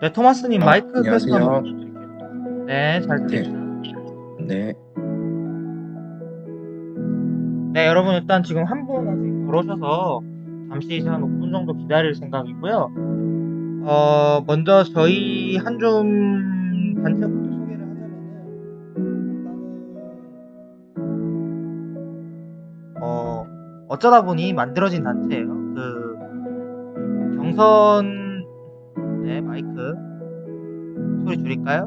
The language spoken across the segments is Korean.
네, 토마스님 마이크 테스트 한번 안녕하세요. 부탁드릴게요. 네, 잘 네, 들립니다. 네, 네, 여러분 일단 지금 한 분 아직 덜 오셔서 잠시 이제 한 5분 정도 기다릴 생각이고요. 먼저 저희 한줌 단체부터 소개를 하자면은 어쩌다 보니 만들어진 단체예요. 경선 네, 마이크 소리 줄일까요?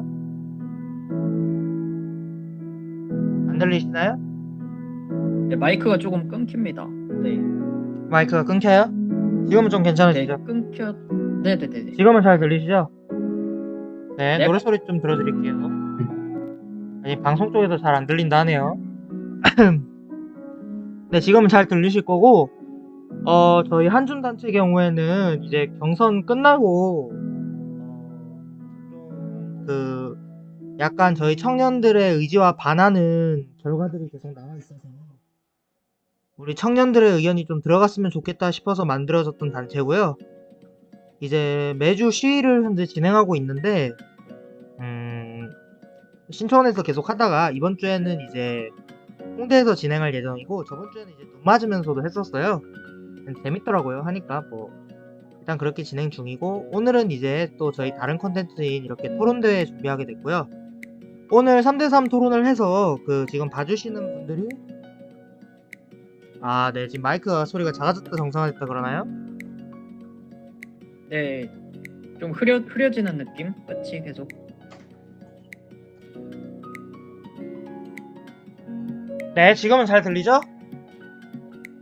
안 들리시나요? 네, 마이크가 조금 끊깁니다. 네, 마이크가 끊겨요? 지금은 좀 네, 괜찮으시죠? 끊겨. 네네네. 지금은 잘 들리시죠? 네, 네, 노래 소리 좀 들어드릴게요. 아니, 방송 쪽에서 잘 안 들린다 하네요. 네, 지금은 잘 들리실 거고, 저희 한줌 단체 경우에는 이제 경선 끝나고, 약간 저희 청년들의 의지와 반하는 결과들이 계속 나와 있어서, 우리 청년들의 의견이 좀 들어갔으면 좋겠다 싶어서 만들어졌던 단체고요. 이제 매주 시위를 현재 진행하고 있는데, 신촌에서 계속 하다가 이번 주에는 이제 홍대에서 진행할 예정이고, 저번 주에는 이제 눈 맞으면서도 했었어요. 재밌더라고요. 하니까 뭐 일단 그렇게 진행 중이고, 오늘은 이제 또 저희 다른 컨텐츠인 이렇게 토론대회 준비하게 됐고요. 오늘 3대3 토론을 해서 지금 봐주시는 분들이 네, 지금 마이크가 소리가 작아졌다 정상화됐다 그러나요? 네, 좀 흐려지는 느낌? 끝이 계속. 네, 지금은 잘 들리죠?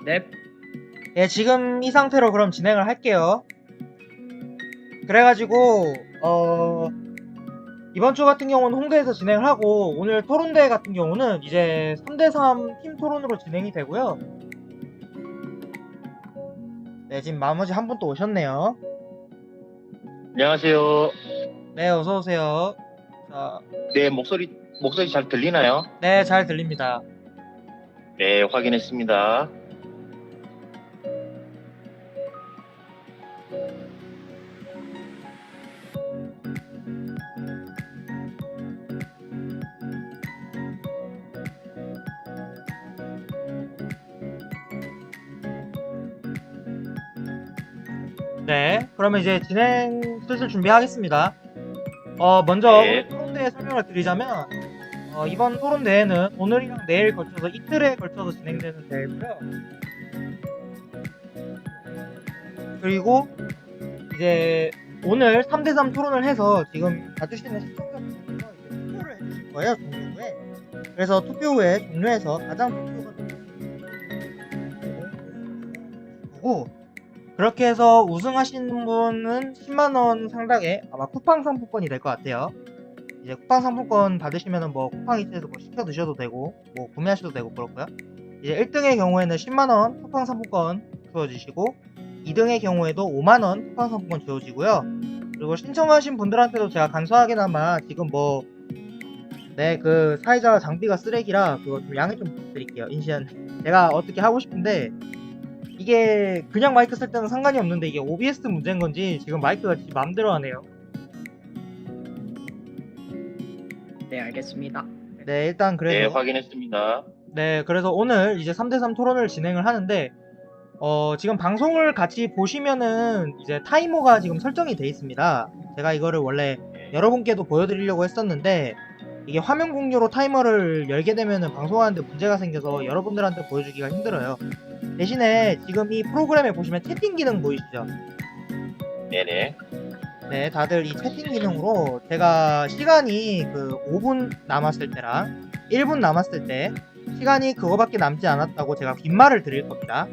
네, 예, 지금 이 상태로 그럼 진행을 할게요. 그래가지고 이번 주 같은 경우는 홍대에서 진행을 하고, 오늘 토론대회 같은 경우는 이제 3대3 팀 토론으로 진행이 되고요. 네, 지금 나머지 한 분 또 오셨네요. 안녕하세요. 네, 어서오세요. 자, 네, 목소리 잘 들리나요? 네, 잘 들립니다. 네, 확인했습니다. 네, 그러면 이제 진행 슬슬 준비하겠습니다. 먼저 네. 오늘 토론대회 설명을 드리자면, 이번 토론대회는 오늘이랑 내일 걸쳐서 이틀에 걸쳐서 진행되는 대회고요. 그리고 이제 오늘 3대3 토론을 해서 지금 봐주시는 시청자분들께서 이제 투표를 해주실 거예요, 종료 후에. 그래서 투표 후에 종료해서 가장 투표가 보고, 그렇게 해서 우승하신 분은 10만원 상당의 아마 쿠팡 상품권이 될 것 같아요. 이제 쿠팡 상품권 받으시면은 뭐 쿠팡 이츠에서 뭐 시켜 드셔도 되고, 뭐 구매하셔도 되고 그렇고요. 이제 1등의 경우에는 10만원 쿠팡 상품권 주어지시고, 2등의 경우에도 5만원 쿠팡 상품권 주어지고요. 그리고 신청하신 분들한테도 제가 간소하게나마 지금 뭐, 네, 사회자 장비가 쓰레기라 그거 좀 양해 좀 부탁드릴게요. 인시한 제가 어떻게 하고 싶은데, 이게 그냥 마이크 쓸 때는 상관이 없는데 이게 OBS 문제인 건지 지금 마이크가 지 맘대로 하네요. 네, 알겠습니다. 네, 일단 네, 그래서 확인했습니다. 네, 그래서 오늘 이제 3대3 토론을 진행을 하는데, 지금 방송을 같이 보시면은 이제 타이머가 지금 설정이 돼 있습니다. 제가 이거를 원래 여러분께도 보여드리려고 했었는데, 이게 화면 공유로 타이머를 열게 되면은 방송하는데 문제가 생겨서 여러분들한테 보여주기가 힘들어요. 대신에 지금 이 프로그램에 보시면 채팅 기능 보이시죠? 네네. 네, 다들 이 채팅 기능으로 제가 시간이 5분 남았을 때랑 1분 남았을 때 시간이 그거밖에 남지 않았다고 제가 빈말을 드릴 겁니다.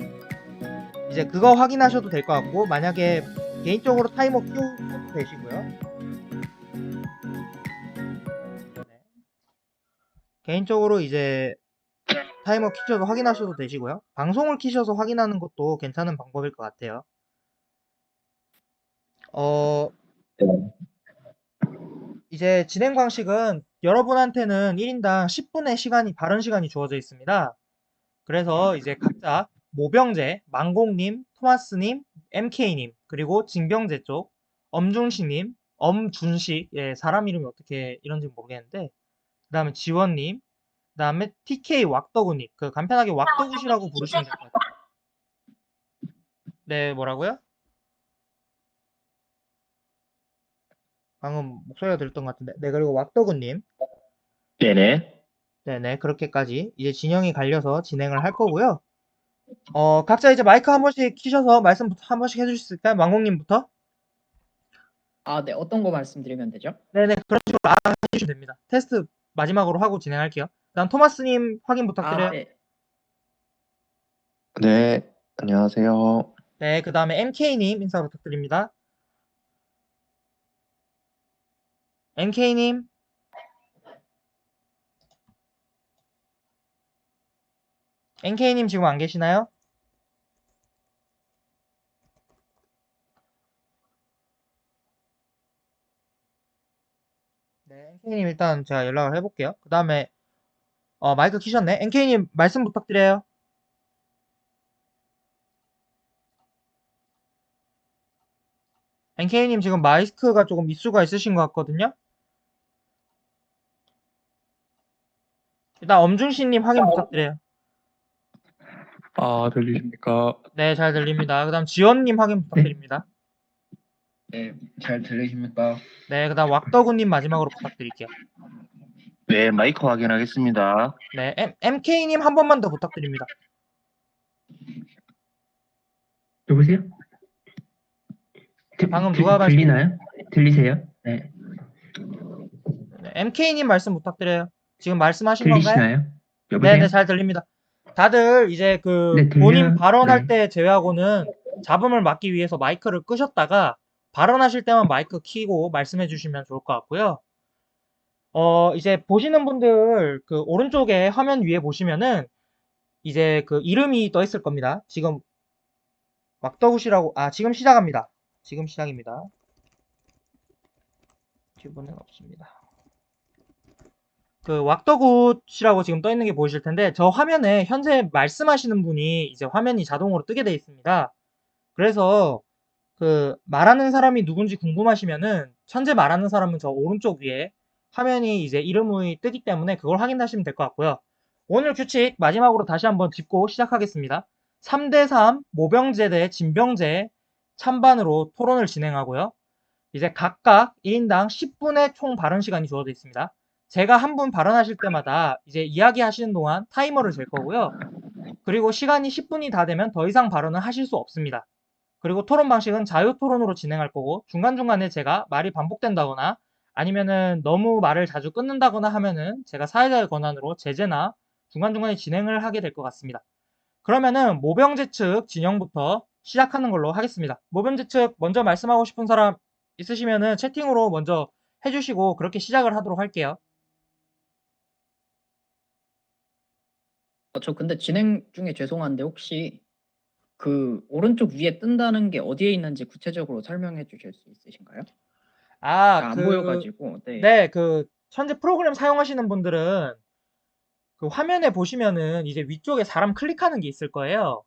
이제 그거 확인하셔도 될 것 같고, 만약에 개인적으로 타이머 키우셔도 되시고요. 네. 개인적으로 이제 타이머 키셔서 확인하셔도 되시고요. 방송을 키셔서 확인하는 것도 괜찮은 방법일 것 같아요. 이제 진행 방식은 여러분한테는 1인당 10분의 시간이, 발언 시간이 주어져 있습니다. 그래서 이제 각자 모병제, 망공님, 토마스님, MK님, 그리고 징병제 쪽, 엄중시님, 엄준식, 예, 사람 이름이 어떻게 이런지 모르겠는데, 그 다음에 지원님, 그 다음에 TK 왁더구님, 그 간편하게 왁더굿이라고 부르시면 될 것 같아요. 네, 뭐라고요? 방금 목소리가 들렸던 것 같은데. 네, 그리고 왁더구님. 네네. 네네, 그렇게까지 이제 진영이 갈려서 진행을 할 거고요. 각자 이제 마이크 한 번씩 키셔서 말씀 한 번씩 해주실 수 있을까요? 망공님부터? 아, 네. 어떤 거 말씀드리면 되죠? 네네, 그런 식으로 해주시면 됩니다. 테스트 마지막으로 하고 진행할게요. 다음 토마스님 확인 아, 부탁드려요. 네. 네, 안녕하세요. 네, 그 다음에 MK님 인사 부탁드립니다. MK님, MK님 지금 안 계시나요? 네, MK님 일단 제가 연락을 해볼게요. 그 다음에 마이크 키셨네. MK님 말씀 부탁드려요. NK님 지금 마이크가 조금 미수가 있으신 것 같거든요. 일단 엄중신님 확인 부탁드려요. 아, 들리십니까? 네, 잘 들립니다. 그 다음 지원님 확인 부탁드립니다. 네, 잘 들리십니까? 네, 그 다음 왁더구님 마지막으로 부탁드릴게요. 네, 마이크 확인하겠습니다. 네, MK님 한 번만 더 부탁드립니다. 여보세요? 방금 누가 말씀- 들리나요? 들리세요? 네. 네, MK님 말씀 부탁드려요. 지금 말씀하신 건가요? 들리시나요? 여보세요? 네네, 잘 들립니다. 다들 이제 그 네, 들려요. 본인 발언할 네. 때 제외하고는 잡음을 막기 위해서 마이크를 끄셨다가 발언하실 때만 마이크 키고 말씀해 주시면 좋을 것 같고요. 이제 보시는 분들 그 오른쪽에 화면 위에 보시면은 이제 그 이름이 떠 있을 겁니다. 지금 왁더굿이라고, 지금 시작합니다. 지금 시작입니다. 기분은 없습니다. 그 왁더굿이라고 지금 떠 있는 게 보이실 텐데 저 화면에 현재 말씀하시는 분이 이제 화면이 자동으로 뜨게 돼 있습니다. 그래서 그 말하는 사람이 누군지 궁금하시면은 현재 말하는 사람은 저 오른쪽 위에 화면이 이제 이름이 뜨기 때문에 그걸 확인하시면 될 것 같고요. 오늘 규칙 마지막으로 다시 한번 짚고 시작하겠습니다. 3대3 모병제 대 진병제 찬반으로 토론을 진행하고요. 이제 각각 1인당 10분의 총 발언 시간이 주어져 있습니다. 제가 한 분 발언하실 때마다 이제 이야기하시는 동안 타이머를 잴 거고요. 그리고 시간이 10분이 다 되면 더 이상 발언을 하실 수 없습니다. 그리고 토론 방식은 자유 토론으로 진행할 거고 중간중간에 제가 말이 반복된다거나 아니면은 너무 말을 자주 끊는다거나 하면은 제가 사회자의 권한으로 제재나 중간중간에 진행을 하게 될 것 같습니다. 그러면은 모병제 측 진영부터 시작하는 걸로 하겠습니다. 모병제 측 먼저 말씀하고 싶은 사람 있으시면은 채팅으로 먼저 해주시고 그렇게 시작을 하도록 할게요. 저 근데 진행 중에 죄송한데 혹시 그 오른쪽 위에 뜬다는 게 어디에 있는지 구체적으로 설명해 주실 수 있으신가요? 안 보여가지고. 네. 네, 그 현재 프로그램 사용하시는 분들은 그 화면에 보시면은 이제 위쪽에 사람 클릭하는 게 있을 거예요.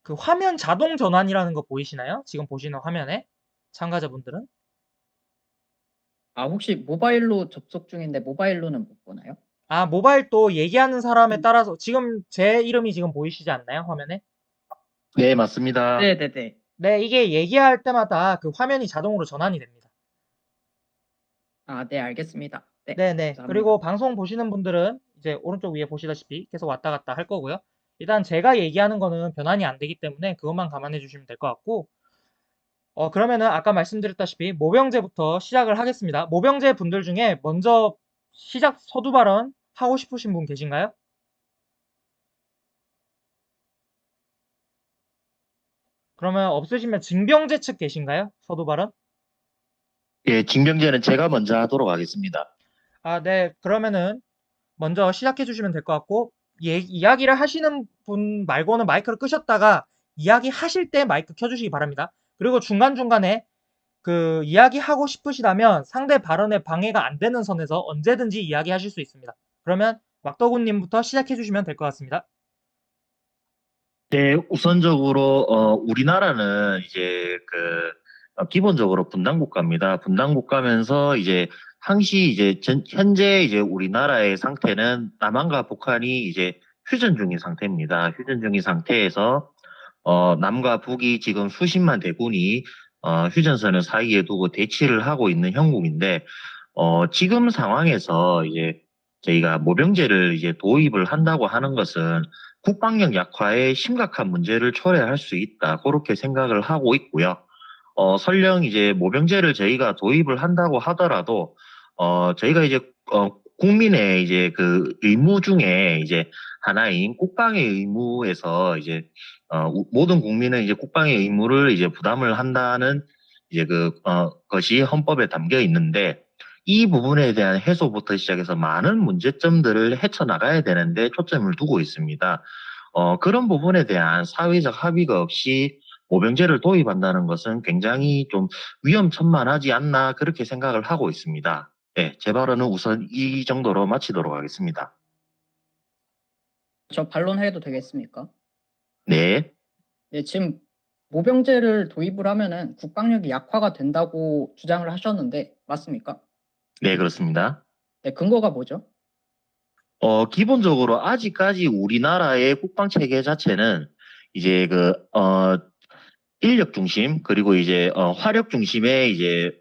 그 화면 자동 전환이라는 거 보이시나요? 지금 보시는 화면에 참가자분들은? 혹시 모바일로 접속 중인데 모바일로는 못 보나요? 모바일 또 얘기하는 사람에 따라서 지금 제 이름이 지금 보이시지 않나요? 화면에? 네, 맞습니다. 네네네. 네, 이게 얘기할 때마다 그 화면이 자동으로 전환이 됩니다. 네, 알겠습니다. 네. 네네. 감사합니다. 그리고 방송 보시는 분들은 이제 오른쪽 위에 보시다시피 계속 왔다 갔다 할 거고요. 일단 제가 얘기하는 거는 변환이 안 되기 때문에 그것만 감안해 주시면 될 것 같고, 그러면은 아까 말씀드렸다시피 모병제부터 시작을 하겠습니다. 모병제 분들 중에 먼저 시작 서두 발언 하고 싶으신 분 계신가요? 그러면 없으시면 징병제 측 계신가요? 서두 발언? 예, 징병제는 제가 먼저 하도록 하겠습니다. 네. 그러면은 먼저 시작해 주시면 될 것 같고, 이야기를 하시는 분 말고는 마이크를 끄셨다가 이야기 하실 때 마이크 켜주시기 바랍니다. 그리고 중간중간에 그 이야기하고 싶으시다면 상대 발언에 방해가 안 되는 선에서 언제든지 이야기하실 수 있습니다. 그러면 왁더군님부터 시작해 주시면 될 것 같습니다. 네, 우선적으로 우리나라는 이제 그 기본적으로 분단 국가입니다. 분단 국가면서 이제 항시 이제 현재 이제 우리나라의 상태는 남한과 북한이 이제 휴전 중인 상태입니다. 휴전 중인 상태에서 남과 북이 지금 수십만 대군이 휴전선을 사이에 두고 대치를 하고 있는 형국인데 지금 상황에서 이제 저희가 모병제를 이제 도입을 한다고 하는 것은 국방력 약화에 심각한 문제를 초래할 수 있다. 그렇게 생각을 하고 있고요. 설령 이제 모병제를 저희가 도입을 한다고 하더라도, 저희가 이제, 국민의 이제 그 의무 중에 이제 하나인 국방의 의무에서 이제, 모든 국민은 이제 국방의 의무를 이제 부담을 한다는 이제 것이 헌법에 담겨 있는데, 이 부분에 대한 해소부터 시작해서 많은 문제점들을 헤쳐나가야 되는데 초점을 두고 있습니다. 그런 부분에 대한 사회적 합의가 없이 모병제를 도입한다는 것은 굉장히 좀 위험천만하지 않나 그렇게 생각을 하고 있습니다. 네, 제 발언은 우선 이 정도로 마치도록 하겠습니다. 저 반론해도 되겠습니까? 네, 네, 지금 모병제를 도입을 하면은 국방력이 약화가 된다고 주장을 하셨는데 맞습니까? 네, 그렇습니다. 네, 근거가 뭐죠? 기본적으로 아직까지 우리나라의 국방 체계 자체는 이제 인력 중심 그리고 이제 화력 중심의 이제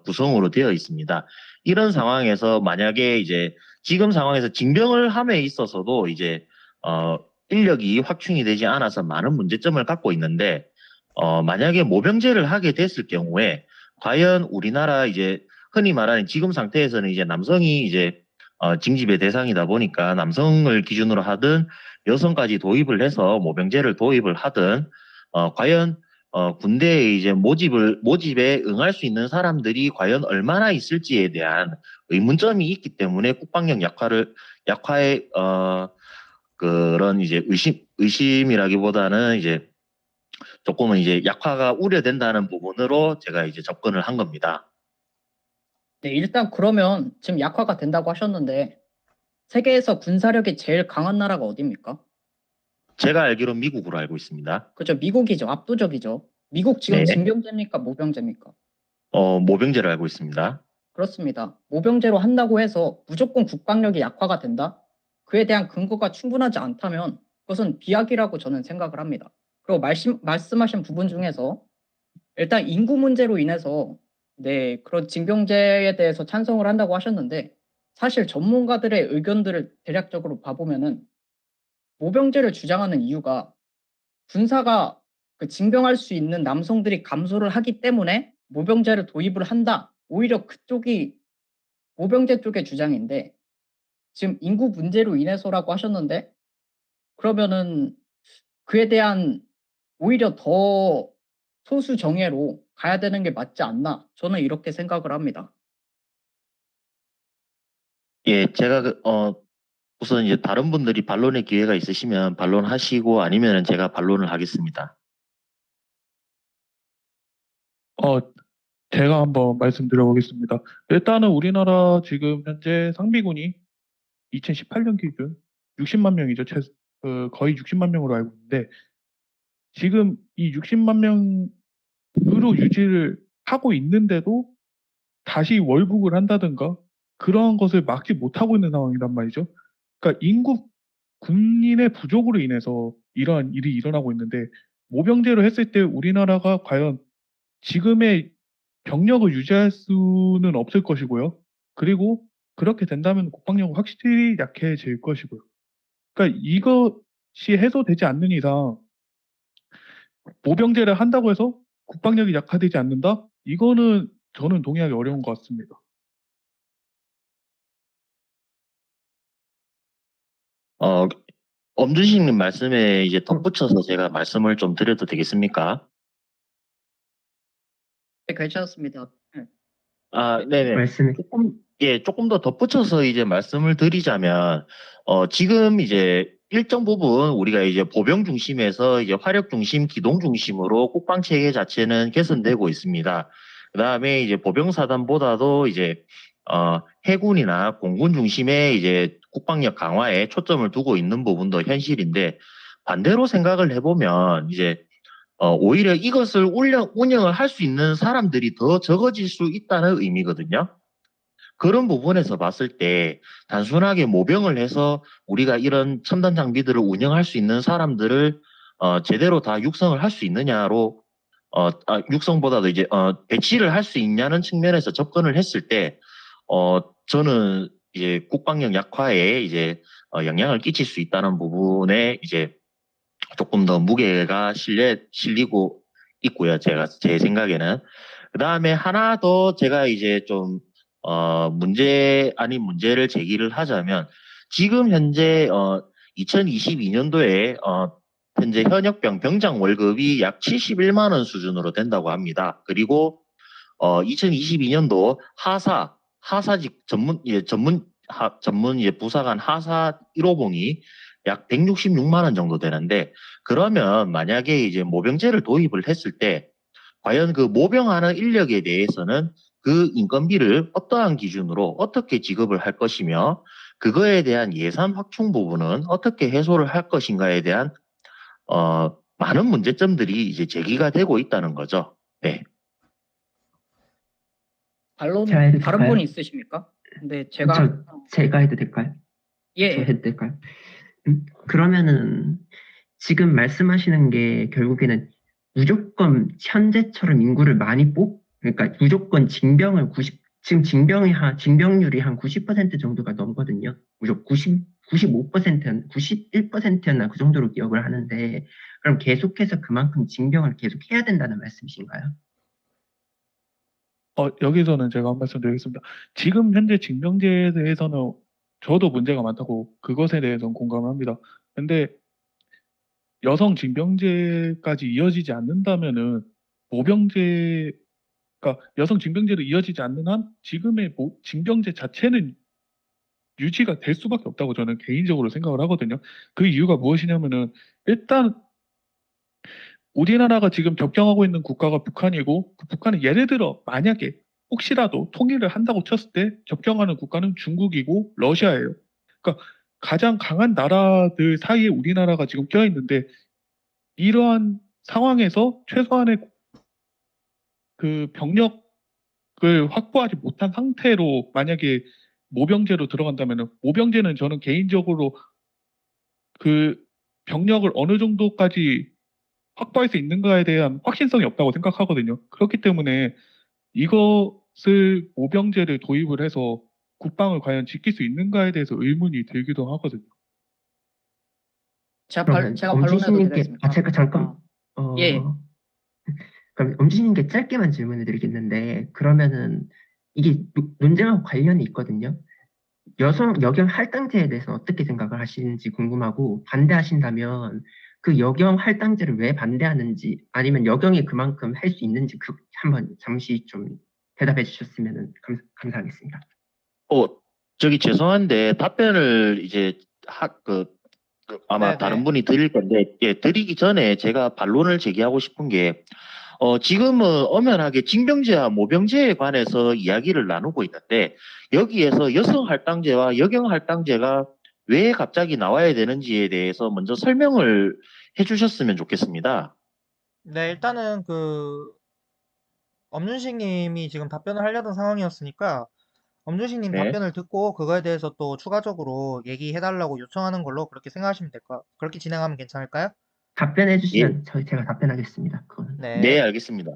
구성으로 되어 있습니다. 이런 상황에서 만약에 이제 지금 상황에서 징병을 함에 있어서도 이제 인력이 확충이 되지 않아서 많은 문제점을 갖고 있는데 만약에 모병제를 하게 됐을 경우에 과연 우리나라 이제 흔히 말하는 지금 상태에서는 이제 남성이 이제 징집의 대상이다 보니까 남성을 기준으로 하든 여성까지 도입을 해서 모병제를 도입을 하든 과연 군대에 이제 모집에 응할 수 있는 사람들이 과연 얼마나 있을지에 대한 의문점이 있기 때문에 국방력 약화의, 그런 이제 의심이라기보다는 이제 조금은 이제 약화가 우려된다는 부분으로 제가 이제 접근을 한 겁니다. 네, 일단 그러면 지금 약화가 된다고 하셨는데 세계에서 군사력이 제일 강한 나라가 어디입니까? 제가 알기로 미국으로 알고 있습니다. 그죠, 미국이죠. 압도적이죠. 미국 지금 네. 징병제입니까? 모병제입니까? 모병제로 알고 있습니다. 그렇습니다. 모병제로 한다고 해서 무조건 국방력이 약화가 된다? 그에 대한 근거가 충분하지 않다면 그것은 비약이라고 저는 생각을 합니다. 그리고 말씀하신 부분 중에서 일단 인구 문제로 인해서 네, 그런 징병제에 대해서 찬성을 한다고 하셨는데 사실 전문가들의 의견들을 대략적으로 봐보면은 모병제를 주장하는 이유가 군사가 그 징병할 수 있는 남성들이 감소를 하기 때문에 모병제를 도입을 한다. 오히려 그쪽이 모병제 쪽의 주장인데 지금 인구 문제로 인해서라고 하셨는데 그러면은 그에 대한 오히려 더 소수 정예로 가야 되는 게 맞지 않나? 저는 이렇게 생각을 합니다. 예, 제가 우선 이제 다른 분들이 반론의 기회가 있으시면 반론하시고 아니면은 제가 반론을 하겠습니다. 어, 제가 한번 말씀드려보겠습니다. 일단은 우리나라 지금 현재 상비군이 2018년 기준 60만 명이죠. 거의 60만 명으로 알고 있는데 지금 이 60만 명으로 유지를 하고 있는데도 다시 월북을 한다든가 그런 것을 막지 못하고 있는 상황이란 말이죠. 그러니까 군인의 부족으로 인해서 이러한 일이 일어나고 있는데 모병제로 했을 때 우리나라가 과연 지금의 병력을 유지할 수는 없을 것이고요. 그리고 그렇게 된다면 국방력은 확실히 약해질 것이고요. 그러니까 이것이 해소되지 않는 이상 모병제를 한다고 해서 국방력이 약화되지 않는다? 이거는 저는 동의하기 어려운 것 같습니다. 엄준식님 말씀에 이제 덧붙여서 제가 말씀을 좀 드려도 되겠습니까? 네, 괜찮습니다. 네. 네네. 말씀해. 조금 더 덧붙여서 이제 말씀을 드리자면, 지금 이제 일정 부분 우리가 이제 보병 중심에서 이제 화력 중심, 기동 중심으로 국방 체계 자체는 개선되고 있습니다. 그 다음에 이제 보병 사단보다도 이제, 해군이나 공군 중심의 이제 국방력 강화에 초점을 두고 있는 부분도 현실인데, 반대로 생각을 해보면 이제 오히려 이것을 운영을 할 수 있는 사람들이 더 적어질 수 있다는 의미거든요. 그런 부분에서 봤을 때 단순하게 모병을 해서 우리가 이런 첨단 장비들을 운영할 수 있는 사람들을 제대로 다 육성을 할 수 있느냐로 육성보다도 이제 배치를 할 수 있냐는 측면에서 접근을 했을 때 저는 이제 국방력 약화에 이제 영향을 끼칠 수 있다는 부분에 이제 조금 더 무게가 실리고 있고요. 제 생각에는. 그 다음에 하나 더 제가 이제 좀, 문제 아닌 문제를 제기를 하자면, 지금 현재, 2022년도에, 현재 현역병 병장 월급이 약 71만 원 수준으로 된다고 합니다. 그리고, 2022년도 하사직 전문 부사관 하사 1호봉이 약 166만 원 정도 되는데, 그러면 만약에 이제 모병제를 도입을 했을 때 과연 그 모병하는 인력에 대해서는 그 인건비를 어떠한 기준으로 어떻게 지급을 할 것이며 그거에 대한 예산 확충 부분은 어떻게 해소를 할 것인가에 대한 많은 문제점들이 이제 제기가 되고 있다는 거죠. 네. 반론 제가 해도 다른 될까요? 분 있으십니까? 근데 제가 제가 해도 될까요? 예, 저 예. 해도 될까요? 그러면은 지금 말씀하시는 게 결국에는 무조건 현재처럼 인구를 많이 그러니까 무조건 지금 징병률이 한 90% 정도가 넘거든요. 무조건 95%, 91%였나 그 정도로 기억을 하는데, 그럼 계속해서 그만큼 징병을 계속 해야 된다는 말씀이신가요? 여기서는 제가 한 말씀 드리겠습니다. 지금 현재 징병제에 대해서는 저도 문제가 많다고 그것에 대해서는 공감합니다. 근데 여성 징병제까지 이어지지 않는다면은 모병제, 그러니까 여성 징병제로 이어지지 않는 한 지금의 징병제 자체는 유지가 될 수밖에 없다고 저는 개인적으로 생각을 하거든요. 그 이유가 무엇이냐면은 일단 우리나라가 지금 접경하고 있는 국가가 북한이고 그 북한은 예를 들어 만약에 혹시라도 통일을 한다고 쳤을 때 접경하는 국가는 중국이고 러시아예요. 그러니까 가장 강한 나라들 사이에 우리나라가 지금 껴있는데 이러한 상황에서 최소한의 그 병력을 확보하지 못한 상태로 만약에 모병제로 들어간다면 모병제는 저는 개인적으로 그 병력을 어느 정도까지 확보할 수 있는가에 대한 확신성이 없다고 생각하거든요. 그렇기 때문에 이것을 모병제를 도입을 해서 국방을 과연 지킬 수 있는가에 대해서 의문이 들기도 하거든요. 그러면 제가 반론해도 엄지신님께 되겠습니까? 제가 잠깐 예. 그럼 엄지신님께 짧게만 질문을 드리겠는데, 그러면은 이게 논쟁하고 관련이 있거든요. 여경 할당제에 대해서 어떻게 생각을 하시는지 궁금하고, 반대하신다면 그 여경 할당제를 왜 반대하는지, 아니면 여경이 그만큼 할 수 있는지 한번 잠시 좀 대답해 주셨으면 감사하겠습니다. 저기 죄송한데 답변을 이제 아마 네네. 다른 분이 드릴 건데, 예, 드리기 전에 제가 반론을 제기하고 싶은 게, 지금은 엄연하게 징병제와 모병제에 관해서 이야기를 나누고 있는데, 여기에서 여성 할당제와 여경 할당제가 왜 갑자기 나와야 되는지에 대해서 먼저 설명을 해주셨으면 좋겠습니다. 네, 일단은 엄준식 님이 지금 답변을 하려던 상황이었으니까 엄준식 님 네. 답변을 듣고 그거에 대해서 또 추가적으로 얘기해달라고 요청하는 걸로 그렇게 생각하시면 그렇게 진행하면 괜찮을까요? 답변해 예, 주시면 제가 답변하겠습니다. 그거는. 네, 네. 알겠습니다.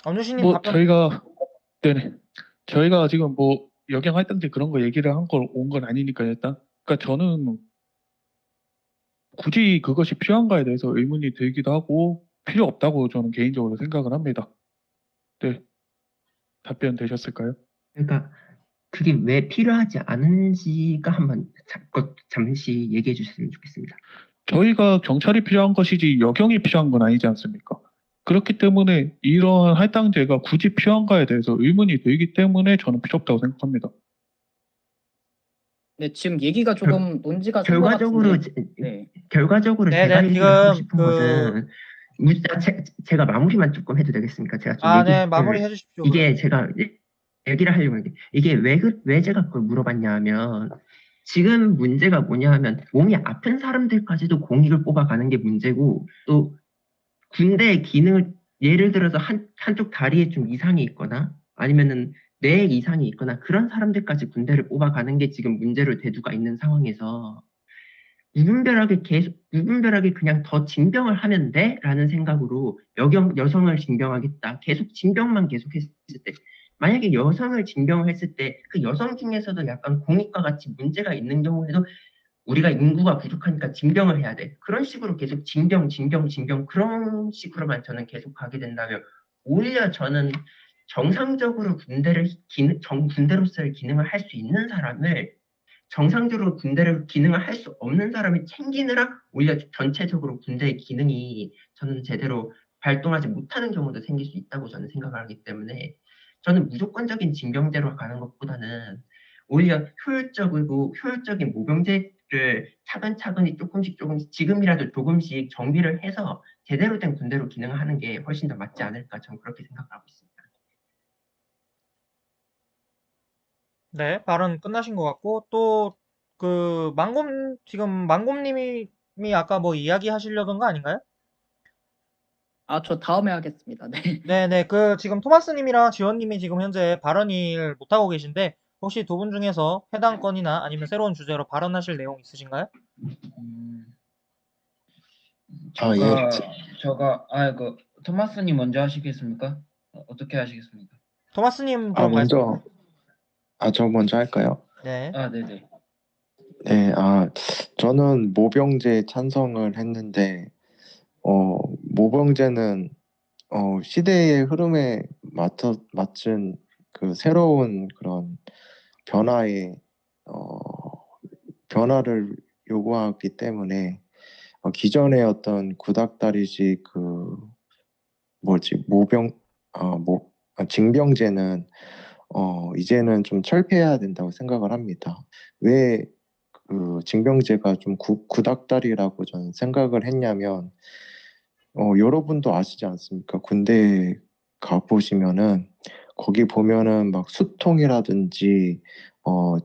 엄준식 님 뭐 답변, 네네. 저희가 지금 뭐 여경 할당제 그런 거 얘기를 한 걸 온 건 아니니까 일단. 그러니까 저는 굳이 그것이 필요한가에 대해서 의문이 들기도 하고 필요 없다고 저는 개인적으로 생각을 합니다. 네, 답변 되셨을까요? 그러니까 그게 왜 필요하지 않은지가 한번 잠시 얘기해 주셨으면 좋겠습니다. 저희가 경찰이 필요한 것이지 여경이 필요한 건 아니지 않습니까? 그렇기 때문에 이런 할당제가 굳이 필요한가에 대해서 의문이 들기 때문에 저는 필요 없다고 생각합니다. 네, 지금 얘기가 조금 논지가 선 것 결과적으로 같은데. 네. 제가 네네, 얘기를 하고 지금 싶은 것은 제가 마무리만 조금 해도 되겠습니까? 제가 좀 네, 마무리 해주십시오, 그럼. 이게 제가 얘기를 하려고 하는 게, 이게 왜 제가 그걸 물어봤냐 하면, 지금 문제가 뭐냐 하면 몸이 아픈 사람들까지도 공익을 뽑아가는 게 문제고, 또 군대의 기능을 예를 들어서 한쪽 다리에 좀 이상이 있거나 아니면은 뇌에 이상이 있거나 그런 사람들까지 군대를 뽑아가는 게 지금 문제로 대두가 있는 상황에서 무분별하게 그냥 더 징병을 하면 돼? 라는 생각으로 여성을 징병하겠다. 계속 징병만 계속했을 때, 만약에 여성을 징병을 했을 때 그 여성 중에서도 약간 공익과 같이 문제가 있는 경우에도 우리가 인구가 부족하니까 징병을 해야 돼. 그런 식으로 계속 징병 그런 식으로만 저는 계속 가게 된다면 오히려 저는 정상적으로 군대로서의 기능을 할 수 있는 사람을 정상적으로 군대를 기능을 할 수 없는 사람이 챙기느라 오히려 전체적으로 군대의 기능이 저는 제대로 발동하지 못하는 경우도 생길 수 있다고 저는 생각을 하기 때문에 저는 무조건적인 징병제로 가는 것보다는 오히려 효율적인 모병제를 차근차근히 조금씩 지금이라도 조금씩 정비를 해서 제대로 된 군대로 기능하는 게 훨씬 더 맞지 않을까 저는 그렇게 생각하고 있습니다. 네, 발언 끝나신 것 같고, 또, 지금 망곰님이 아까 뭐 이야기 하시려던 거 아닌가요? 저 다음에 하겠습니다. 네. 네네, 지금 토마스님이랑 지원님이 지금 현재 발언을 못하고 계신데, 혹시 두 분 중에서 해당 건이나 아니면 새로운 주제로 발언하실 내용 있으신가요? 음, 아, 예. 토마스님 먼저 하시겠습니까? 어떻게 하시겠습니까? 토마스님 아, 그럼 말씀. 저 먼저 할까요? 네. 네네. 네, 저는 모병제 찬성을 했는데, 모병제는, 시대의 흐름에 맞춘 그 새로운 그런 변화에, 어, 변화를 요구하기 때문에, 기존의 어떤 구닥다리식 징병제는 이제는 좀 철폐해야 된다고 생각을 합니다. 왜 징병제가 좀 구닥다리라고 저는 생각을 했냐면, 여러분도 아시지 않습니까? 군대 가보시면은, 거기 보면은 막 수통이라든지,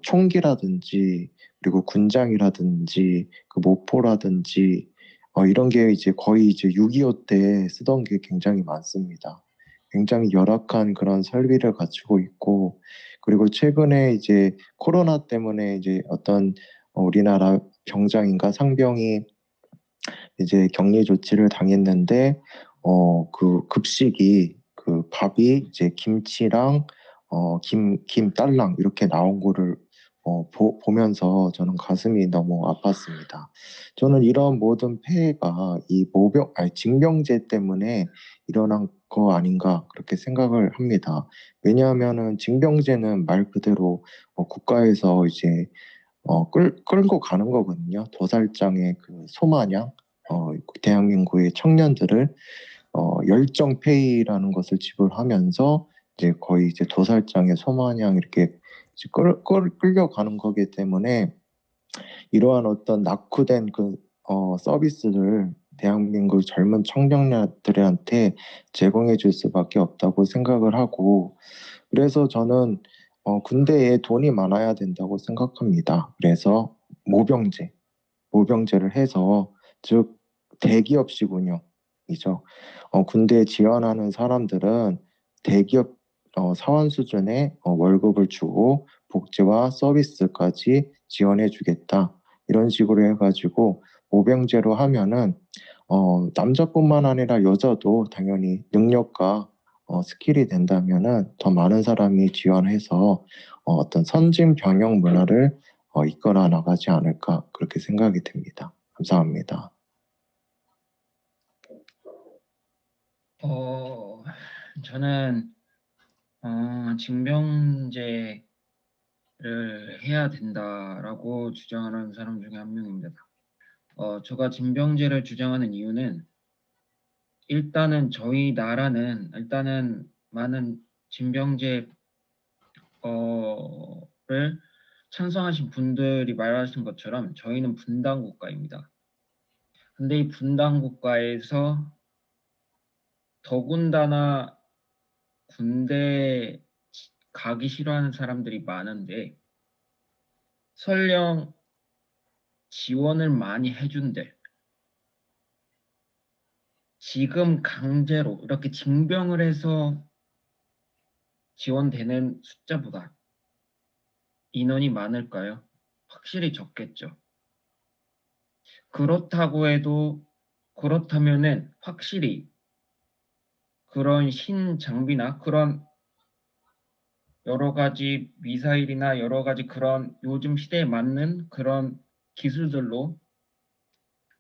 총기라든지, 그리고 군장이라든지, 그 모포라든지, 이런 게 이제 거의 이제 6.25 때 쓰던 게 굉장히 많습니다. 굉장히 열악한 그런 설비를 갖추고 있고, 그리고 최근에 이제 코로나 때문에 이제 어떤 우리나라 병장인가 상병이 이제 격리 조치를 당했는데, 그 급식이 그 밥이 이제 김치랑 김딸랑 이렇게 나온 거를 보면서 저는 가슴이 너무 아팠습니다. 저는 이런 모든 폐해가 이 징병제 때문에 일어난 거 아닌가 그렇게 생각을 합니다. 왜냐하면은 징병제는 말 그대로 국가에서 이제 끌고 가는 거거든요. 도살장의 그 소마냥 대한민국의 청년들을 열정페이라는 것을 지불하면서 이제 거의 이제 도살장의 소마냥 이렇게 이제 끌려가는 거기 때문에 이러한 어떤 낙후된 서비스를 대한민국 젊은 청년들한테 제공해 줄 수밖에 없다고 생각을 하고, 그래서 저는 군대에 돈이 많아야 된다고 생각합니다. 그래서 모병제를 해서, 즉 대기업식 운영이죠. 군대에 지원하는 사람들은 대기업 사원 수준의 월급을 주고 복지와 서비스까지 지원해 주겠다. 이런 식으로 해가지고 모병제로 하면은 남자뿐만 아니라 여자도 당연히 능력과 스킬이 된다면은 더 많은 사람이 지원해서 어떤 선진 병영 문화를 이끌어 나가지 않을까 그렇게 생각이 듭니다. 감사합니다. 저는 징병제를 해야 된다라고 주장하는 사람 중에 한 명입니다. 제가 징병제를 주장하는 이유는 일단은 저희 나라는 많은 징병제 를 찬성하신 분들이 말하신 것처럼 저희는 분단 국가입니다. 근데 이 분단 국가에서 더군다나 군대 가기 싫어하는 사람들이 많은데 설령 지원을 많이 해준대. 지금 강제로 이렇게 징병을 해서 지원되는 숫자보다 인원이 많을까요? 확실히 적겠죠. 그렇다면은 확실히 그런 신장비나 그런 여러 가지 미사일이나 여러 가지 그런 요즘 시대에 맞는 그런 기술들로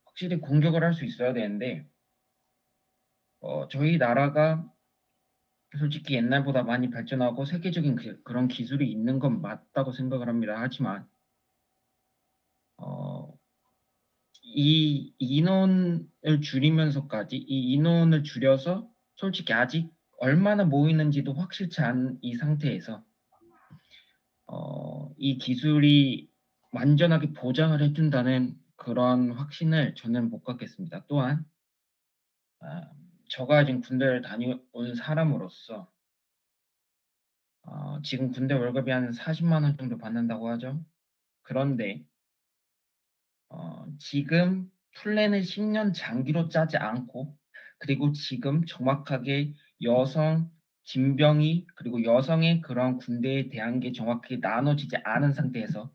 확실히 공격을 할 수 있어야 되는데, 저희 나라가 솔직히 옛날보다 많이 발전하고 세계적인 그런 기술이 있는 건 맞다고 생각을 합니다. 하지만 이 인원을 줄이면서까지 이 인원을 줄여서 솔직히 아직 얼마나 모이는지도 확실치 않은 이 상태에서 이 기술이 완전하게 보장을 해준다는 그런 확신을 저는 못 갖겠습니다. 또한 저가 지금 군대를 다녀온 사람으로서 지금 군대 월급이 한 40만 원 정도 받는다고 하죠. 그런데 지금 플랜을 10년 장기로 짜지 않고 그리고 지금 정확하게 여성, 징병이 그리고 여성의 그런 군대에 대한 게 정확히 나눠지지 않은 상태에서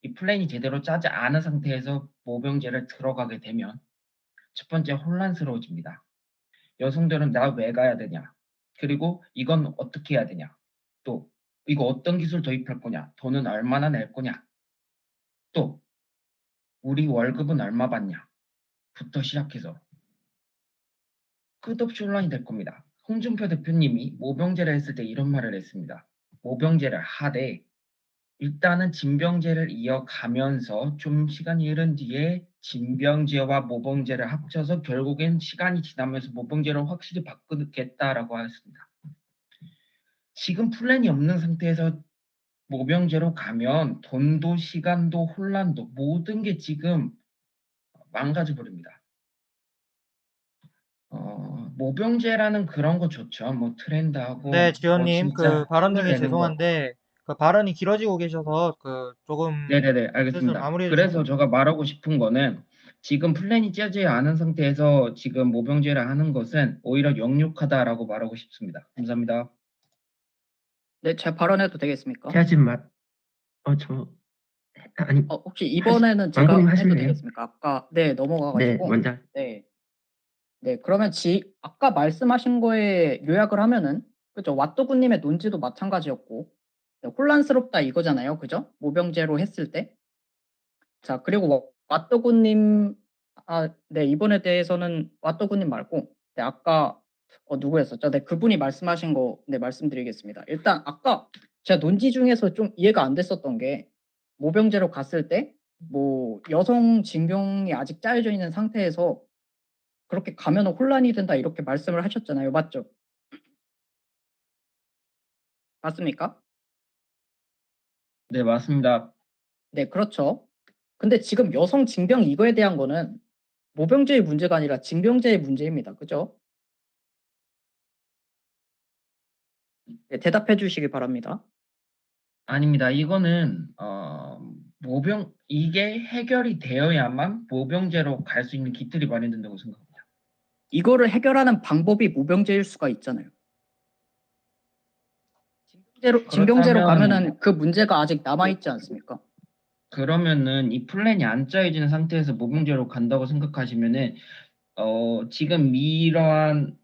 이 플랜이 제대로 짜지 않은 상태에서 모병제를 들어가게 되면 첫 번째 혼란스러워집니다. 여성들은 나 왜 가야 되냐? 그리고 이건 어떻게 해야 되냐? 또 이거 어떤 기술 도입할 거냐? 돈은 얼마나 낼 거냐? 또 우리 월급은 얼마 받냐? 부터 시작해서 끝없이 혼란이 될 겁니다. 홍준표 대표님이 모병제를 했을 때 이런 말을 했습니다. 모병제를 하되 일단은 징병제를 이어가면서 좀 시간이 흐른 뒤에 징병제와 모병제를 합쳐서 결국엔 시간이 지나면서 모병제를 확실히 바꾸겠다라고 했습니다. 지금 플랜이 없는 상태에서 모병제로 가면 돈도 시간도 혼란도 모든 게 지금 망가져 버립니다. 모병제라는 그런 거 좋죠. 뭐 트렌드하고 네, 지원님, 진짜 발언 힘을 중에 내는 거. 죄송한데, 발언이 길어지고 계셔서, 조금, 네네네, 슬슬 알겠습니다. 마무리해 주시면 그래서 제가 말하고 싶은 거는 지금 플랜이 짜지 않은 상태에서 지금 모병제를 하는 것은 오히려 역력하다라고 말하고 싶습니다. 감사합니다. 네, 제 발언해도 되겠습니까? 하지 마. 아니, 혹시 이번에는 왕고님 제가 해도 하실래요? 되겠습니까? 아까, 네, 네, 넘어가가지고. 먼저. 네. 네, 그러면 아까 말씀하신 거에 요약을 하면은, 그죠? 왓도구님의 논지도 마찬가지였고, 네, 혼란스럽다 이거잖아요. 그죠? 모병제로 했을 때. 자, 그리고 왓도구님, 네, 이번에 대해서는 왓도구님 말고, 네, 아까, 누구였었죠? 네, 그분이 말씀하신 거, 네, 말씀드리겠습니다. 일단, 아까 제가 논지 중에서 좀 이해가 안 됐었던 게, 모병제로 갔을 때, 뭐, 여성 징병이 아직 짜여져 있는 상태에서 그렇게 가면은 혼란이 된다, 이렇게 말씀을 하셨잖아요. 맞죠? 맞습니까? 네, 맞습니다. 네, 그렇죠. 근데 지금 여성 징병 이거에 대한 거는 모병제의 문제가 아니라 징병제의 문제입니다. 그죠? 네, 대답해 주시기 바랍니다. 아닙니다. 이거는 이게 해결이 되어야만 모병제로 갈 수 있는 기틀이 마련된다고 생각합니다. 이거를 해결하는 방법이 모병제일 수가 있잖아요. 징병제로 가면은 그 문제가 아직 남아있지 않습니까? 그러면은 이 플랜이 안 짜여진 상태에서 모병제로 간다고 생각하시면은 지금 이러한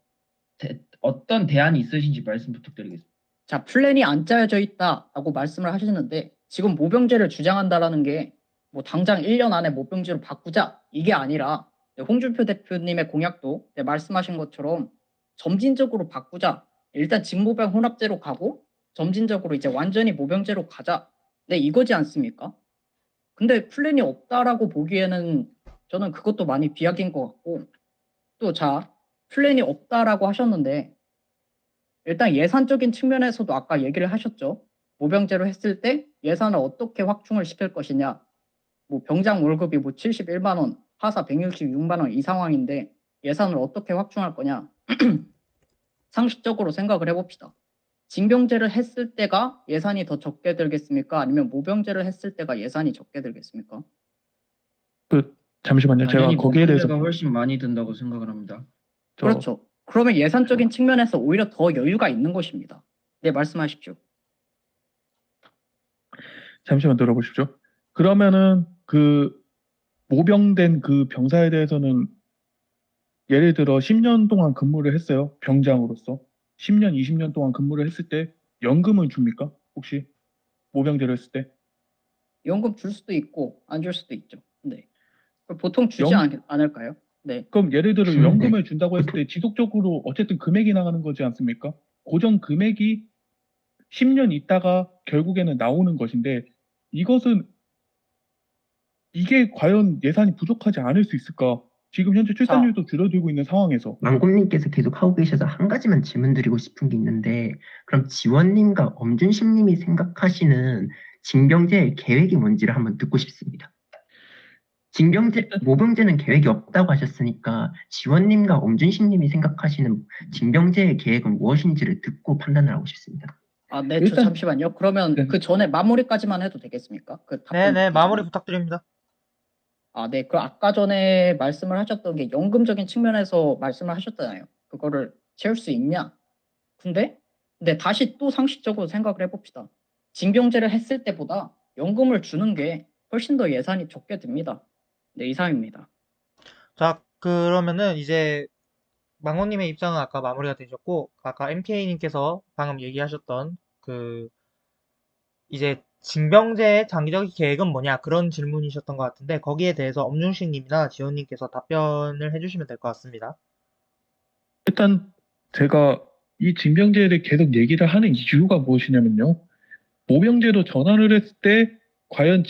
어떤 대안이 있으신지 말씀 부탁드리겠습니다. 자, 플랜이 안 짜여져 있다라고 말씀을 하시는데 지금 모병제를 주장한다라는 게 뭐 당장 1년 안에 모병제로 바꾸자 이게 아니라 홍준표 대표님의 공약도 말씀하신 것처럼 점진적으로 바꾸자. 일단 직모병 혼합제로 가고 점진적으로 이제 완전히 모병제로 가자. 네, 이거지 않습니까? 근데 플랜이 없다라고 보기에는 저는 그것도 많이 비약인 것 같고 또 플랜이 없다라고 하셨는데 일단 예산적인 측면에서도 아까 얘기를 하셨죠. 모병제로 했을 때 예산을 어떻게 확충을 시킬 것이냐. 뭐 병장 월급이 뭐 71만 원, 하사 166만 원 이 상황인데 예산을 어떻게 확충할 거냐. 상식적으로 생각을 해봅시다. 징병제를 했을 때가 예산이 더 적게 들겠습니까? 아니면 모병제를 했을 때가 예산이 적게 들겠습니까? 잠시만요. 제가 당연히 거기에 대해서 모병제가 훨씬 많이 든다고 생각을 합니다. 그렇죠. 그러면 예산적인 측면에서 오히려 더 여유가 있는 것입니다. 네, 말씀하십시오. 잠시만 들어보십시오. 그러면은 그 모병된 그 병사에 대해서는 예를 들어 10년 동안 근무를 했어요. 병장으로서. 10년, 20년 동안 근무를 했을 때 연금을 줍니까? 혹시 모병제를 했을 때? 연금 줄 수도 있고 안 줄 수도 있죠. 네. 보통 주지 연- 않을까요? 네. 그럼 예를 들어 주는데 연금을 준다고 했을 때 지속적으로 어쨌든 금액이 나가는 거지 않습니까? 고정 금액이 10년 있다가 결국에는 나오는 것인데 이것은 이게 과연 예산이 부족하지 않을 수 있을까? 지금 현재 출산율도 줄어들고 있는 상황에서 왕국님께서 계속 하고 계셔서 한 가지만 질문 드리고 싶은 게 있는데, 그럼 지원님과 엄준식님이 생각하시는 징병제의 계획이 뭔지를 한번 듣고 싶습니다. 모병제는 계획이 없다고 하셨으니까 지원님과 엄준식님이 생각하시는 징병제의 계획은 무엇인지를 듣고 판단을 하고 싶습니다. 아, 네, 저 일단- 잠시만요. 그러면 네. 그 전에 마무리까지만 해도 되겠습니까? 그 답변 네네, 듣기 마무리 전에. 부탁드립니다. 아, 네. 그 아까 전에 말씀을 하셨던 게 연금적인 측면에서 말씀을 하셨잖아요. 그거를 채울 수 있냐? 근데 다시 또 상식적으로 생각을 해봅시다. 징병제를 했을 때보다 연금을 주는 게 훨씬 더 예산이 적게 듭니다. 네, 이상입니다. 자, 그러면은 이제 망호님의 입장은 아까 마무리가 되셨고, 아까 MK님께서 방금 얘기하셨던 그 이제 징병제의 장기적 계획은 뭐냐 그런 질문이셨던 것 같은데 거기에 대해서 엄중식님이나 지원님께서 답변을 해주시면 될 것 같습니다. 일단 제가 이 징병제를 계속 얘기를 하는 이유가 무엇이냐면요. 모병제로 전환을 했을 때 과연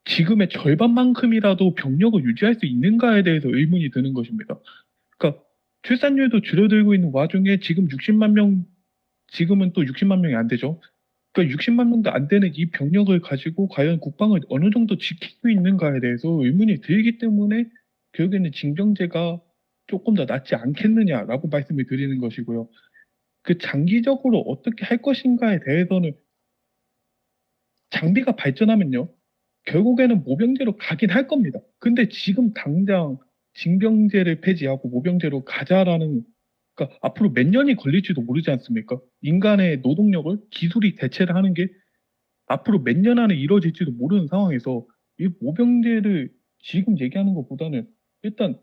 지금의 절반만큼이라도 병력을 유지할 수 있는가에 대해서 의문이 드는 것입니다. 그러니까 출산율도 줄어들고 있는 와중에 지금 60만 명, 지금은 또 60만 명이 안 되죠. 그러니까 60만 명도 안 되는 이 병력을 가지고 과연 국방을 어느 정도 지킬 수 있는가에 대해서 의문이 들기 때문에 결국에는 징병제가 조금 더 낫지 않겠느냐라고 말씀을 드리는 것이고요. 그 장기적으로 어떻게 할 것인가에 대해서는 장비가 발전하면요. 결국에는 모병제로 가긴 할 겁니다. 근데 지금 당장 징병제를 폐지하고 모병제로 가자라는, 그러니까 앞으로 몇 년이 걸릴지도 모르지 않습니까? 인간의 노동력을 기술이 대체를 하는 게 앞으로 몇 년 안에 이루어질지도 모르는 상황에서 이 모병제를 지금 얘기하는 것보다는 일단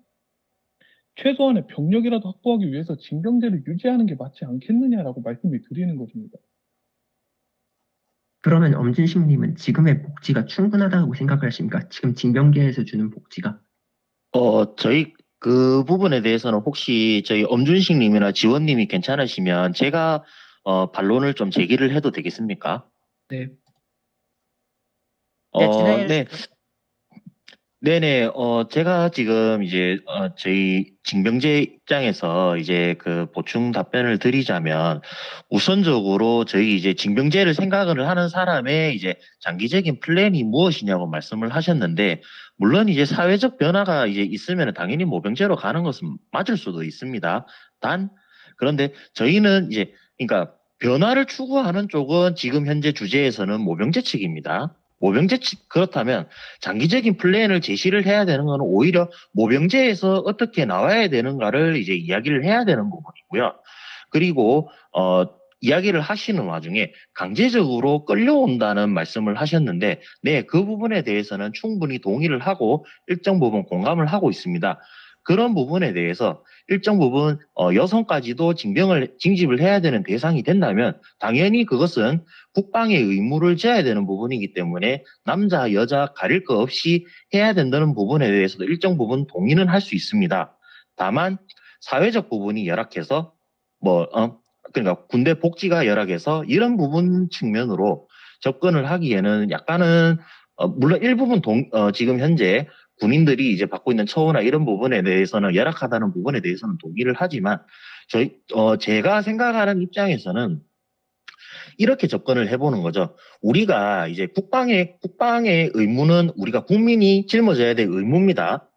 최소한의 병력이라도 확보하기 위해서 징병제를 유지하는 게 맞지 않겠느냐라고 말씀을 드리는 것입니다. 그러면 엄준식님은 지금의 복지가 충분하다고 생각하십니까? 지금 징병제에서 주는 복지가? 저희 그 부분에 대해서는 혹시 저희 엄준식 님이나 지원님이 괜찮으시면 제가 반론을 좀 제기를 해도 되겠습니까? 네. 네, 진행해 네. 주십시오. 네네, 제가 지금 이제, 저희 징병제 입장에서 이제 그 보충 답변을 드리자면, 우선적으로 저희 이제 징병제를 생각을 하는 사람의 이제 장기적인 플랜이 무엇이냐고 말씀을 하셨는데, 물론 이제 사회적 변화가 이제 있으면 당연히 모병제로 가는 것은 맞을 수도 있습니다. 그런데 저희는 이제, 그러니까 변화를 추구하는 쪽은 지금 현재 주제에서는 모병제 측입니다. 모병제 측, 그렇다면 장기적인 플랜을 제시를 해야 되는 것은 오히려 모병제에서 어떻게 나와야 되는가를 이제 이야기를 해야 되는 부분이고요. 그리고 이야기를 하시는 와중에 강제적으로 끌려온다는 말씀을 하셨는데, 네, 그 부분에 대해서는 충분히 동의를 하고 일정 부분 공감을 하고 있습니다. 그런 부분에 대해서 일정 부분 여성까지도 징집을 해야 되는 대상이 된다면 당연히 그것은 국방의 의무를 져야 되는 부분이기 때문에 남자, 여자 가릴 거 없이 해야 된다는 부분에 대해서도 일정 부분 동의는 할 수 있습니다. 다만 사회적 부분이 열악해서 그러니까 군대 복지가 열악해서 이런 부분 측면으로 접근을 하기에는 약간은 물론 일부분 지금 현재 군인들이 이제 받고 있는 처우나 이런 부분에 대해서는 열악하다는 부분에 대해서는 동의를 하지만 제가 생각하는 입장에서는 이렇게 접근을 해보는 거죠. 우리가 이제 국방의 의무는 우리가 국민이 짊어져야 될 의무입니다.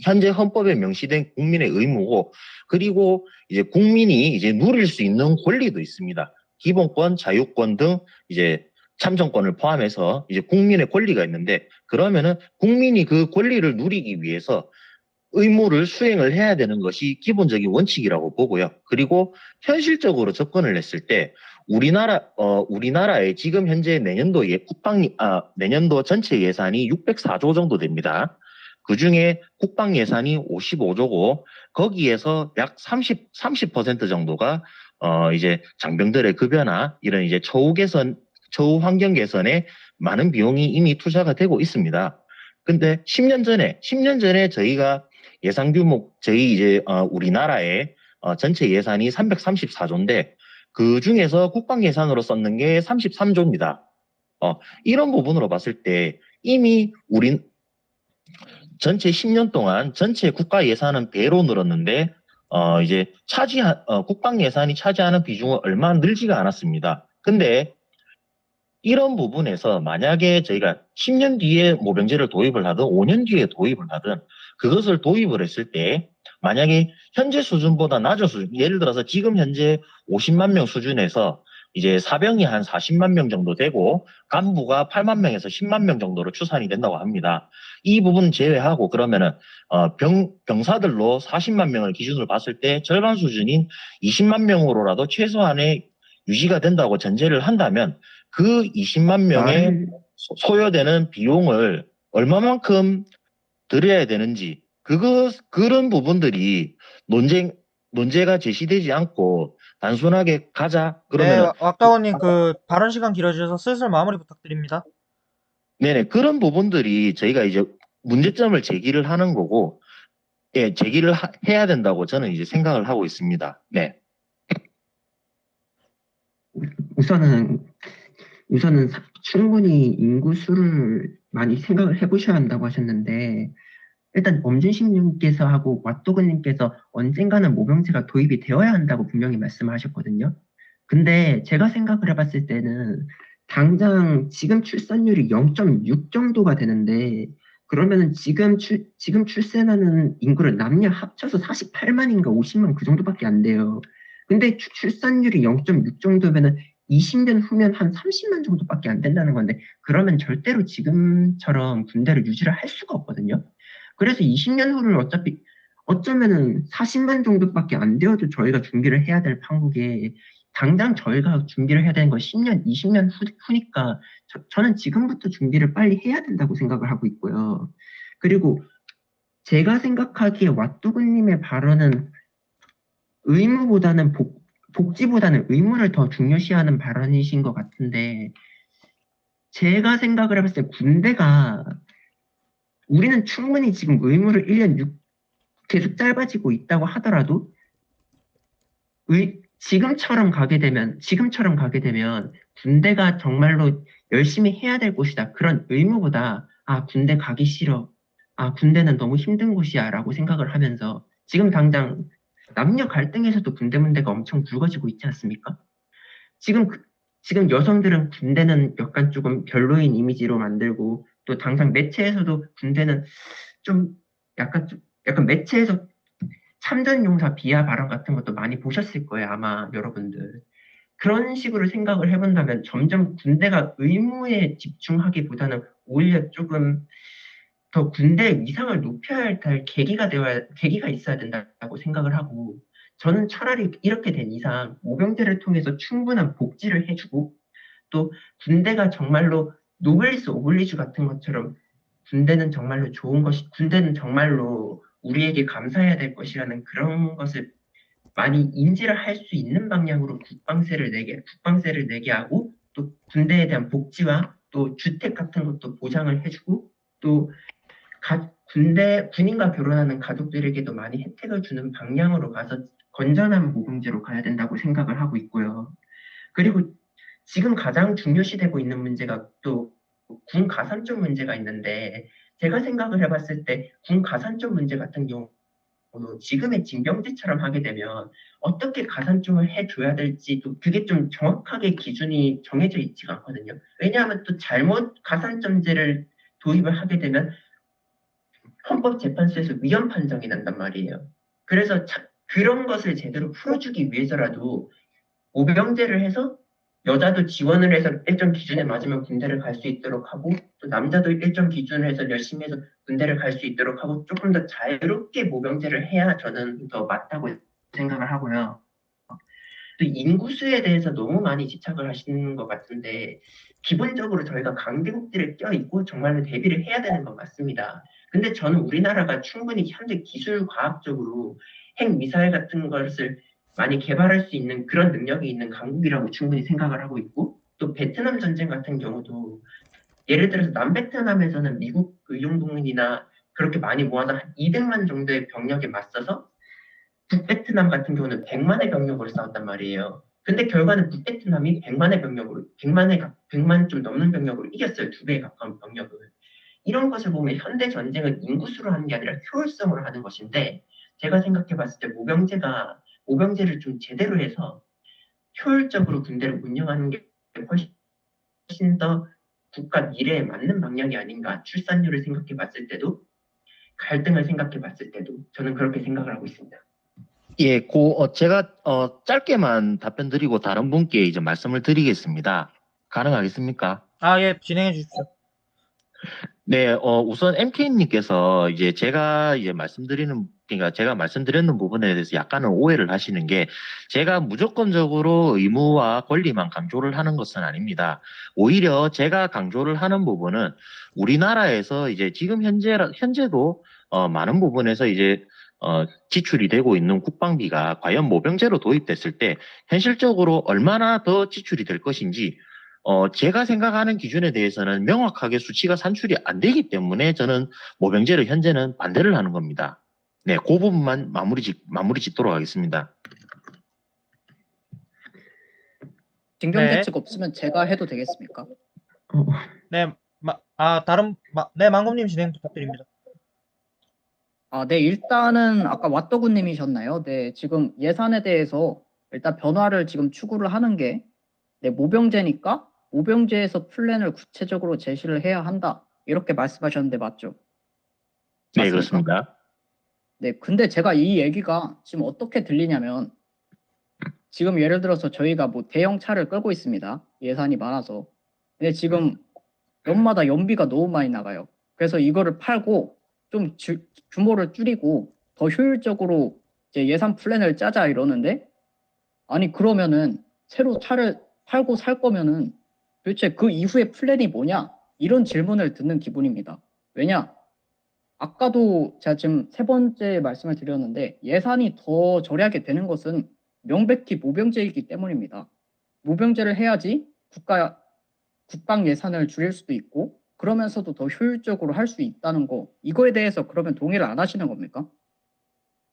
현재 헌법에 명시된 국민의 의무고, 그리고 이제 국민이 이제 누릴 수 있는 권리도 있습니다. 기본권, 자유권 등 이제 참정권을 포함해서 이제 국민의 권리가 있는데, 그러면은 국민이 그 권리를 누리기 위해서 의무를 수행을 해야 되는 것이 기본적인 원칙이라고 보고요. 그리고 현실적으로 접근을 했을 때 우리나라의 지금 현재 내년도 전체 예산이 604조 정도 됩니다. 그 중에 국방 예산이 55조고 거기에서 약 30% 정도가 이제 장병들의 급여나 이런 이제 처우 환경 개선에 많은 비용이 이미 투자가 되고 있습니다. 근데 10년 전에 저희가 예산 규모, 우리나라의 전체 예산이 334조인데, 그 중에서 국방 예산으로 썼는 게 33조입니다. 이런 부분으로 봤을 때, 이미 전체 10년 동안 전체 국가 예산은 배로 늘었는데, 이제 국방 예산이 차지하는 비중은 얼마 늘지가 않았습니다. 근데 이런 부분에서 만약에 저희가 10년 뒤에 모병제를 도입을 하든 5년 뒤에 도입을 하든 그것을 도입을 했을 때 만약에 현재 수준보다 낮은 수준, 예를 들어서 지금 현재 50만 명 수준에서 이제 사병이 한 40만 명 정도 되고 간부가 8만 명에서 10만 명 정도로 추산이 된다고 합니다. 이 부분 제외하고 그러면은 병사들로 40만 명을 기준으로 봤을 때 절반 수준인 20만 명으로라도 최소한의 유지가 된다고 전제를 한다면 그 20만 명의 소요되는 비용을 얼마만큼 들여야 되는지 그런 부분들이 논제가 제시되지 않고 단순하게 가자 네, 그러면은 왁다원님 그 발언 시간 길어지셔서 슬슬 마무리 부탁드립니다. 네네 그런 부분들이 저희가 이제 문제점을 제기를 하는 거고 예 제기를 해야 된다고 저는 이제 생각을 하고 있습니다. 네. 우선은 충분히 인구 수를 많이 생각을 해보셔야 한다고 하셨는데, 일단 엄준식님께서 하고 왓도그님께서 언젠가는 모병제가 도입이 되어야 한다고 분명히 말씀하셨거든요. 근데 제가 생각을 해봤을 때는 당장 지금 출산율이 0.6 정도가 되는데, 그러면은 지금 출생하는 인구를 남녀 합쳐서 48만인가 50만 그 정도밖에 안 돼요. 근데 출산율이 0.6 정도면은 20년 후면 한 30만 정도밖에 안 된다는 건데, 그러면 절대로 지금처럼 군대를 유지를 할 수가 없거든요. 그래서 20년 후를 어쩌면은 40만 정도밖에 안 되어도 저희가 준비를 해야 될 판국에, 당장 저희가 준비를 해야 되는 건 10년, 20년 후니까 저는 지금부터 준비를 빨리 해야 된다고 생각을 하고 있고요. 그리고 제가 생각하기에 왓두근님의 발언은 복지보다는 의무를 더 중요시하는 발언이신 것 같은데, 제가 생각을 해봤을 때 우리는 충분히 지금 의무를 1년 6 계속 짧아지고 있다고 하더라도 지금처럼 가게 되면 군대가 정말로 열심히 해야 될 곳이다. 그런 의무보다 군대 가기 싫어. 군대는 너무 힘든 곳이야 라고 생각을 하면서 지금 당장 남녀 갈등에서도 군대 문제가 엄청 불거지고 있지 않습니까? 지금 여성들은 군대는 약간 조금 별로인 이미지로 만들고, 또 당장 매체에서도 군대는 좀 약간 매체에서 참전용사 비하 발언 같은 것도 많이 보셨을 거예요, 아마 여러분들. 그런 식으로 생각을 해본다면 점점 군대가 의무에 집중하기보다는 오히려 조금 더 군대 위상을 높여야 할 계기가 있어야 된다고 생각을 하고, 저는 차라리 이렇게 된 이상 모병제를 통해서 충분한 복지를 해주고, 또 군대가 정말로 노블리스 오블리주 같은 것처럼 군대는 정말로 우리에게 감사해야 될 것이라는 그런 것을 많이 인지를 할 수 있는 방향으로 국방세를 내게 하고, 또 군대에 대한 복지와 또 주택 같은 것도 보장을 해주고, 또 군인과 결혼하는 가족들에게도 많이 혜택을 주는 방향으로 가서 건전한 모병제로 가야 된다고 생각을 하고 있고요. 그리고 지금 가장 중요시되고 있는 문제가 또 군 가산점 문제가 있는데, 제가 생각을 해봤을 때 군 가산점 문제 같은 경우 지금의 징병제처럼 하게 되면 어떻게 가산점을 해줘야 될지 또 그게 좀 정확하게 기준이 정해져 있지가 않거든요. 왜냐하면 또 잘못 가산점제를 도입을 하게 되면 헌법재판소에서 위헌 판정이 난단 말이에요. 그래서 그런 것을 제대로 풀어주기 위해서라도 모병제를 해서 여자도 지원을 해서 일정 기준에 맞으면 군대를 갈 수 있도록 하고 또 남자도 일정 기준을 해서 열심히 해서 군대를 갈 수 있도록 하고 조금 더 자유롭게 모병제를 해야 저는 더 맞다고 생각을 하고요. 또 인구수에 대해서 너무 많이 집착을 하시는 것 같은데 기본적으로 저희가 강대국들을 껴있고 정말로 대비를 해야 되는 건 맞습니다. 근데 저는 우리나라가 충분히 현재 기술 과학적으로 핵미사일 같은 것을 많이 개발할 수 있는 그런 능력이 있는 강국이라고 충분히 생각을 하고 있고 또 베트남 전쟁 같은 경우도 예를 들어서 남베트남에서는 미국 의용동문이나 그렇게 많이 모아서 한 200만 정도의 병력에 맞서서 북베트남 같은 경우는 100만의 병력으로 싸웠단 말이에요. 근데 결과는 북베트남이 100만 좀 넘는 병력으로 이겼어요. 2배에 가까운 병력을. 이런 것을 보면 현대 전쟁은 인구수로 하는 게 아니라 효율성으로 하는 것인데 제가 생각해 봤을 때 모병제를 좀 제대로 해서 효율적으로 군대를 운영하는 게 훨씬 더 국가 미래에 맞는 방향이 아닌가. 출산율을 생각해 봤을 때도 갈등을 생각해 봤을 때도 저는 그렇게 생각을 하고 있습니다. 예, 제가 짧게만 답변 드리고 다른 분께 이제 말씀을 드리겠습니다. 가능하겠습니까? 아, 예, 진행해 주십시오. 네, 우선 MK님께서 이제 제가 말씀드리는 부분에 대해서 약간은 오해를 하시는 게 제가 무조건적으로 의무와 권리만 강조를 하는 것은 아닙니다. 오히려 제가 강조를 하는 부분은 우리나라에서 이제 지금 현재도 많은 부분에서 이제 지출이 되고 있는 국방비가 과연 모병제로 도입됐을 때 현실적으로 얼마나 더 지출이 될 것인지 제가 생각하는 기준에 대해서는 명확하게 수치가 산출이 안 되기 때문에 저는 모병제를 현재는 반대를 하는 겁니다. 네, 그 부분만 마무리 짓도록 하겠습니다. 진경 네. 대책 없으면 제가 해도 되겠습니까? 네, 망고님 진행 부탁드립니다. 네, 일단은 아까 왓더구님이셨나요? 네, 지금 예산에 대해서 일단 변화를 지금 추구를 하는 게 네, 모병제니까 모병제에서 플랜을 구체적으로 제시를 해야 한다. 이렇게 말씀하셨는데 맞죠? 네, 맞습니까? 그렇습니다. 네, 근데 제가 이 얘기가 지금 어떻게 들리냐면 지금 예를 들어서 저희가 뭐 대형 차를 끌고 있습니다. 예산이 많아서. 근데 지금 연마다 연비가 너무 많이 나가요. 그래서 이거를 팔고 좀 규모를 줄이고 더 효율적으로 이제 예산 플랜을 짜자 이러는데 아니 그러면은 새로 차를 팔고 살 거면은 도대체 그 이후에 플랜이 뭐냐? 이런 질문을 듣는 기분입니다. 왜냐? 아까도 제가 지금 세 번째 말씀을 드렸는데 예산이 더 절약이 되는 것은 명백히 모병제이기 때문입니다. 모병제를 해야지 국방 예산을 줄일 수도 있고 그러면서도 더 효율적으로 할 수 있다는 거 이거에 대해서 그러면 동의를 안 하시는 겁니까?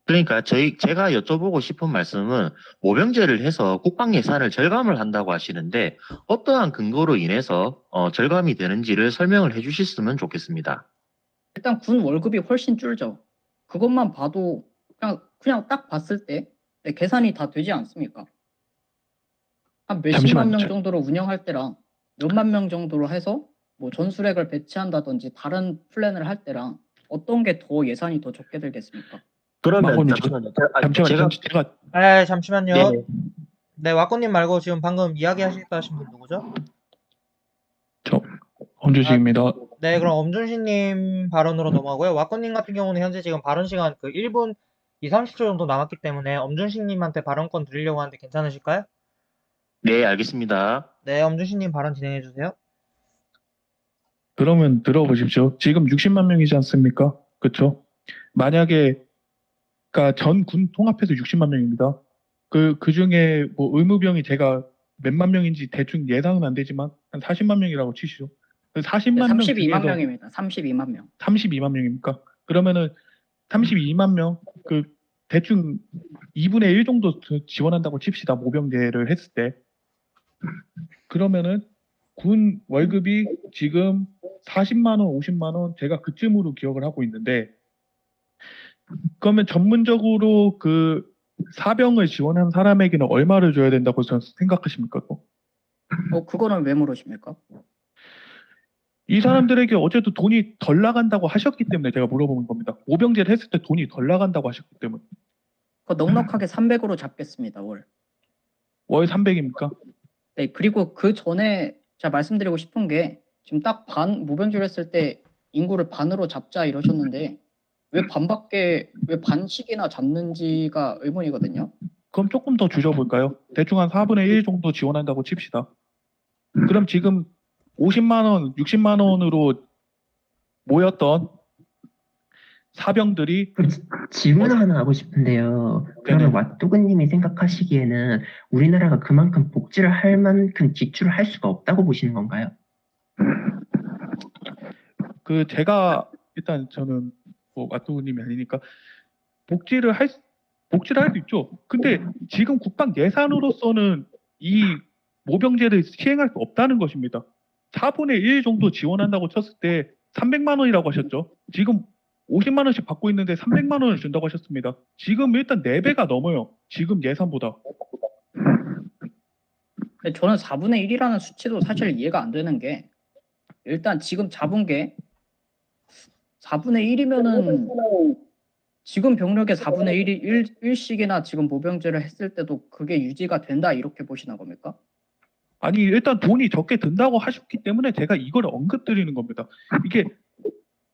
그러니까 제가 여쭤보고 싶은 말씀은 모병제를 해서 국방 예산을 절감을 한다고 하시는데 어떠한 근거로 인해서 절감이 되는지를 설명을 해주셨으면 좋겠습니다. 일단 군 월급이 훨씬 줄죠. 그것만 봐도 그냥 딱 봤을 때 계산이 다 되지 않습니까? 한 몇십만 명 정도로 운영할 때랑 몇만 명 정도로 해서 뭐 전술핵을 배치한다든지 다른 플랜을 할 때랑 어떤 게 더 예산이 더 적게 들겠습니까? 그러면 망고님, 잠시만요. 잠시만요. 아, 잠시만요. 네네. 네, 왁구님 말고 지금 방금 이야기하시겠다 하신 분 누구죠? 엄주식입니다. 네, 그럼 엄준신님 발언으로 넘어가고요. 왁구님 같은 경우는 현재 지금 발언 시간 1분 2, 30초 정도 남았기 때문에 엄준신님한테 발언권 드리려고 하는데 괜찮으실까요? 네, 알겠습니다. 네, 엄준신님 발언 진행해 주세요. 그러면 들어보십시오. 지금 60만 명이지 않습니까? 그렇죠? 만약에 그러니까 전 군 통합해서 60만 명입니다. 그 중에 뭐 의무병이 제가 몇만 명인지 대충 예상은 안 되지만 한 40만 명이라고 치시죠. 그 40만 명 32만 중에서 명입니다. 32만 명. 32만 명입니까? 그러면은 32만 명, 대충 2분의 1 정도 지원한다고 칩시다. 모병제를 했을 때. 그러면은 군 월급이 지금 40만 원, 50만 원 제가 그쯤으로 기억을 하고 있는데 그러면 전문적으로 그 사병을 지원한 사람에게는 얼마를 줘야 된다고 생각하십니까? 또? 그거는 왜 물으십니까? 이 사람들에게 어쨌든 돈이 덜 나간다고 하셨기 때문에 제가 물어보는 겁니다. 모병제를 했을 때 돈이 덜 나간다고 하셨기 때문에. 그거 넉넉하게 300으로 잡겠습니다, 월. 월 300입니까? 네, 그리고 그 전에 제가 말씀드리고 싶은 게 지금 딱 반 모병제를 했을 때 인구를 반으로 잡자 이러셨는데 왜 반씩이나 잡는지가 의문이거든요. 그럼 조금 더 줄여볼까요? 대충 한 4분의 1 정도 지원한다고 칩시다. 그럼 지금 50만 원, 60만 원으로 모였던 사병들이 그럼 질문 하나 하고 싶은데요. 그러면 네네. 왓두그님이 생각하시기에는 우리나라가 그만큼 복지를 할 만큼 지출을 할 수가 없다고 보시는 건가요? 그 제가 일단 저는 뭐 마토님이 아니니까 복지를 할 수 있죠. 근데 지금 국방 예산으로서는 이 모병제를 시행할 수 없다는 것입니다. 4분의 1 정도 지원한다고 쳤을 때 300만 원이라고 하셨죠. 지금 50만 원씩 받고 있는데 300만 원을 준다고 하셨습니다. 지금 일단 4배가 넘어요. 지금 예산보다. 근데 저는 4분의 1이라는 수치도 사실 이해가 안 되는 게 일단 지금 잡은 게 4분의 1이면은 지금 병력의 4분의 1이 1씩이나 지금 모병제를 했을 때도 그게 유지가 된다 이렇게 보시는 겁니까? 아니 일단 돈이 적게 든다고 하셨기 때문에 제가 이걸 언급드리는 겁니다. 이게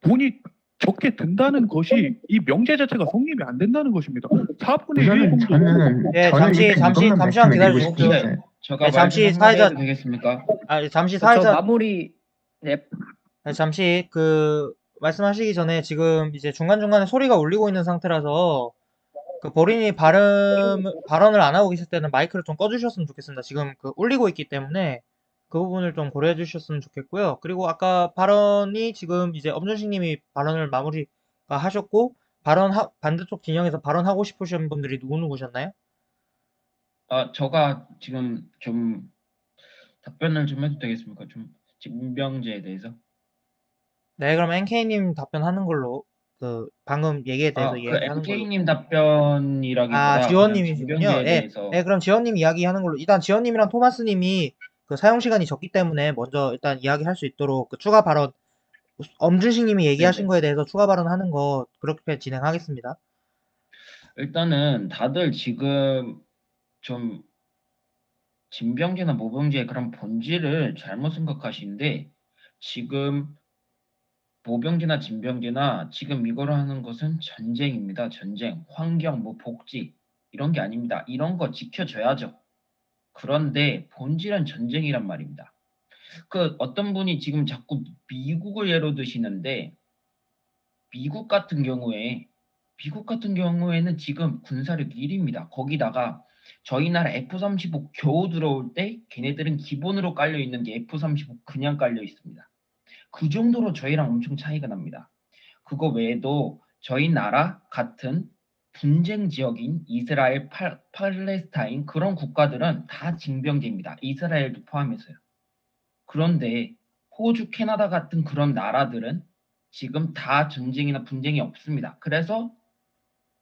돈이 적게 든다는 것이 이 명제 자체가 성립이 안 된다는 것입니다. 4분의 1 우선은 정도 네, 저는 잠시 일단 이것만 잠시만 말씀을 드리고 기다려주십시오. 혹시 싶어요. 제가 네, 잠시 말씀 한마디 사회자- 해도 되겠습니까? 잠시 저 사회자 마무리 네, 잠시 말씀하시기 전에 지금 이제 중간중간에 소리가 울리고 있는 상태라서 그 본인이 발언을 안 하고 계실 때는 마이크를 좀 꺼주셨으면 좋겠습니다. 지금 울리고 있기 때문에 그 부분을 좀 고려해 주셨으면 좋겠고요. 그리고 아까 발언이 지금 이제 엄준식 님이 발언을 마무리가 하셨고 반대쪽 진영에서 발언하고 싶으신 분들이 누구누구셨나요? 제가 지금 좀 답변을 좀 해도 되겠습니까? 좀 징병제에 대해서. 네, 그럼 NK님 답변하는 걸로 방금 얘기에 대해서 그 이야기하는 걸로. MK님 답변이라기보다 그냥 지원님이시군요. 징병제에 예, 대해서 네, 그럼 지원님 이야기하는 걸로. 일단 지원님이랑 토마스님이 사용 시간이 적기 때문에 먼저 일단 이야기할 수 있도록 추가 발언, 엄준식님이 얘기하신 네네. 거에 대해서 추가 발언하는 거 그렇게 진행하겠습니다. 일단은 다들 지금 좀 징병제나 모병제의 그런 본질을 잘못 생각하시는데 지금 모병제나 징병제나 지금 이거를 하는 것은 전쟁입니다. 전쟁, 환경, 복지 이런 게 아닙니다. 이런 거 지켜줘야죠. 그런데 본질은 전쟁이란 말입니다. 어떤 분이 지금 자꾸 미국을 예로 드시는데 미국 같은 경우에는 지금 군사력 1위입니다. 거기다가 저희 나라 F-35 겨우 들어올 때 걔네들은 기본으로 깔려 있는 게 F-35 그냥 깔려 있습니다. 그 정도로 저희랑 엄청 차이가 납니다. 그거 외에도 저희 나라 같은 분쟁 지역인 이스라엘, 팔레스타인 그런 국가들은 다 징병제입니다. 이스라엘도 포함해서요. 그런데 호주, 캐나다 같은 그런 나라들은 지금 다 전쟁이나 분쟁이 없습니다. 그래서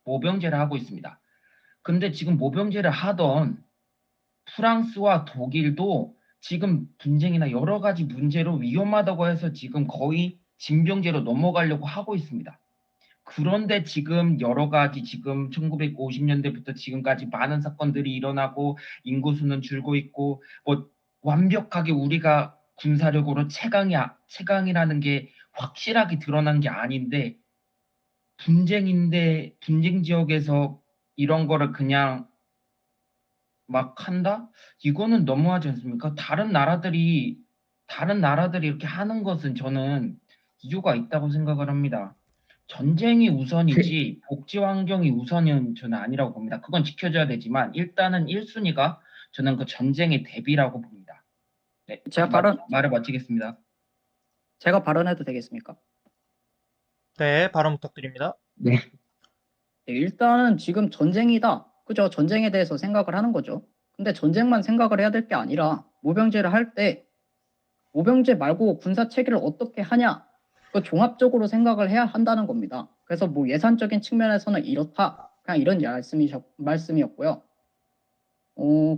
모병제를 하고 있습니다. 근데 지금 모병제를 하던 프랑스와 독일도 지금 분쟁이나 여러 가지 문제로 위험하다고 해서 지금 거의 징병제로 넘어가려고 하고 있습니다. 그런데 지금 여러 가지 지금 1950년대부터 지금까지 많은 사건들이 일어나고 인구수는 줄고 있고 완벽하게 우리가 군사력으로 최강이라는 게 확실하게 드러난 게 아닌데 분쟁 지역에서 이런 거를 그냥 막 한다? 이거는 너무하지 않습니까? 다른 나라들이 이렇게 하는 것은 저는 이유가 있다고 생각을 합니다. 전쟁이 우선이지 복지 환경이 우선은 저는 아니라고 봅니다. 그건 지켜줘야 되지만 일단은 1순위가 저는 그 전쟁의 대비라고 봅니다. 네, 말을 마치겠습니다. 제가 발언해도 되겠습니까? 네, 발언 부탁드립니다. 네. 네, 일단은 지금 전쟁이다. 그죠? 전쟁에 대해서 생각을 하는 거죠. 근데 전쟁만 생각을 해야 될 게 아니라 모병제를 할 때 모병제 말고 군사 체계를 어떻게 하냐? 그 종합적으로 생각을 해야 한다는 겁니다. 그래서 뭐 예산적인 측면에서는 이렇다. 그냥 이런 말씀이었고요.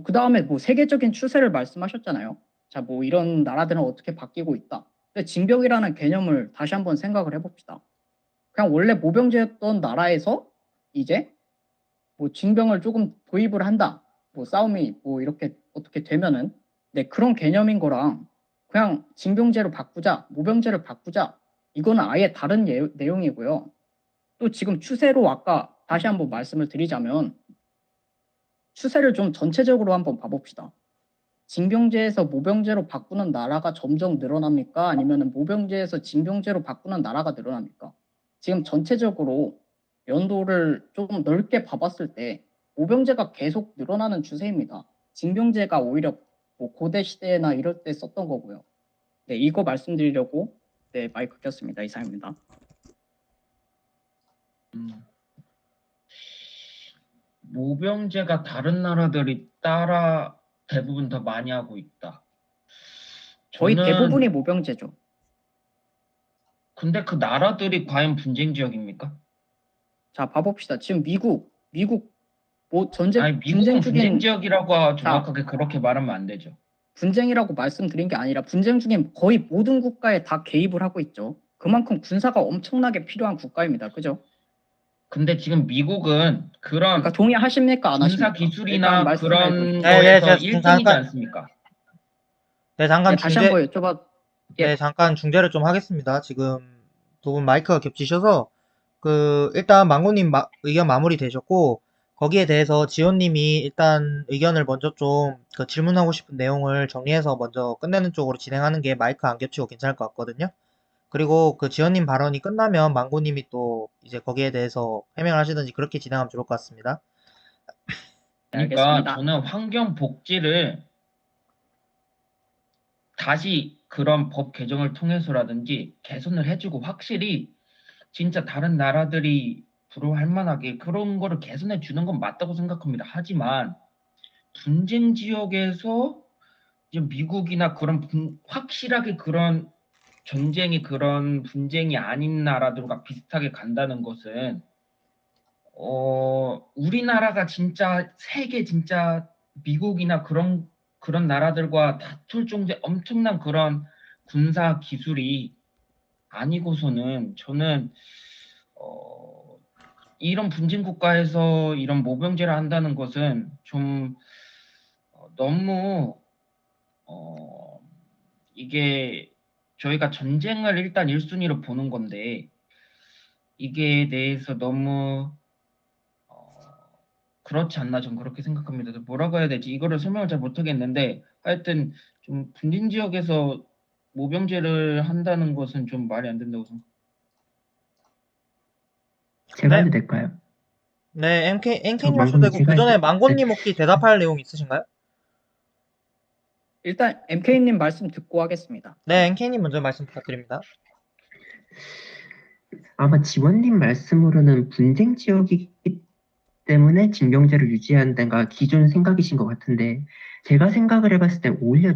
그 다음에 뭐 세계적인 추세를 말씀하셨잖아요. 자, 뭐 이런 나라들은 어떻게 바뀌고 있다. 근데 징병이라는 개념을 다시 한번 생각을 해봅시다. 그냥 원래 모병제였던 나라에서 이제 뭐 징병을 조금 도입을 한다. 뭐 싸움이 뭐 이렇게 어떻게 되면은 네, 그런 개념인 거랑 그냥 징병제로 바꾸자, 모병제를 바꾸자. 이거는 아예 다른 내용이고요. 또 지금 추세로 아까 다시 한번 말씀을 드리자면 추세를 좀 전체적으로 한번 봐봅시다. 징병제에서 모병제로 바꾸는 나라가 점점 늘어납니까? 아니면 모병제에서 징병제로 바꾸는 나라가 늘어납니까? 지금 전체적으로 연도를 좀 넓게 봐봤을 때 모병제가 계속 늘어나는 추세입니다. 징병제가 오히려 뭐 고대 시대나 이럴 때 썼던 거고요. 네, 이거 말씀드리려고 네, 마이크 켰습니다. 이상입니다. 모병제가 다른 나라들이 따라 대부분 더 많이 하고 있다. 거의 저는 대부분이 모병제죠. 근데 그 나라들이 과연 분쟁 지역입니까? 자, 봐봅시다. 지금 미국 뭐 전쟁 아니 미국은 분쟁 분쟁 중인 지역이라고 정확하게 그렇게 말하면 안 되죠. 분쟁이라고 말씀드린 게 아니라 분쟁 중인 거의 모든 국가에 다 개입을 하고 있죠. 그만큼 군사가 엄청나게 필요한 국가입니다. 그죠? 근데 지금 미국은 그런 그러니까 동의하십니까? 안 군사 하십니까? 일단 기술이나 말씀을 그런 해주세요. 네, 거에서 지금 1등이지 잠깐, 않습니까? 네, 잠깐 네, 다시 한번 여쭤봐. 예. 네, 잠깐 중재를 좀 하겠습니다. 지금 두 분 마이크가 겹치셔서, 일단 망고님 의견 마무리 되셨고, 거기에 대해서 지호님이 일단 의견을 먼저 좀 질문하고 싶은 내용을 정리해서 먼저 끝내는 쪽으로 진행하는 게 마이크 안 겹치고 괜찮을 것 같거든요. 그리고 지호님 발언이 끝나면 망고님이 또 이제 거기에 대해서 해명을 하시든지 그렇게 진행하면 좋을 것 같습니다. 네, 그러니까 알겠습니다. 저는 환경 복지를 다시 그런 법 개정을 통해서라든지 개선을 해주고 확실히 진짜 다른 나라들이 부러워할 만하게 그런 거를 개선해 주는 건 맞다고 생각합니다. 하지만 분쟁 지역에서 이제 미국이나 그런 확실하게 그런 전쟁이 그런 분쟁이 아닌 나라들과 비슷하게 간다는 것은 우리나라가 진짜 세계 진짜 미국이나 그런 나라들과 다툴 정도의 엄청난 그런 군사 기술이 아니고서는 저는 이런 분쟁 국가에서 이런 모병제를 한다는 것은 좀 너무 이게 저희가 전쟁을 일단 1순위로 보는 건데 이게 대해서 너무 그렇지 않나 전 그렇게 생각합니다. 뭐라고 해야 되지? 이거를 설명을 잘 못하겠는데 하여튼 좀 분쟁 지역에서 모병제를 한다는 것은 좀 말이 안 된다고 생각합니다. 제가 네. 해도 될까요? 네, NK님 하셔도 망고님 되고, 그 제가 전에 네. 망고님 혹시 대답할 내용 있으신가요? 일단 MK님 말씀 듣고 하겠습니다. 네, NK님 먼저 말씀 부탁드립니다. 아마 지원님 말씀으로는 분쟁 지역이기 때문에 징병제를 유지한다가 기존 생각이신 것 같은데 제가 생각을 해봤을 땐 오히려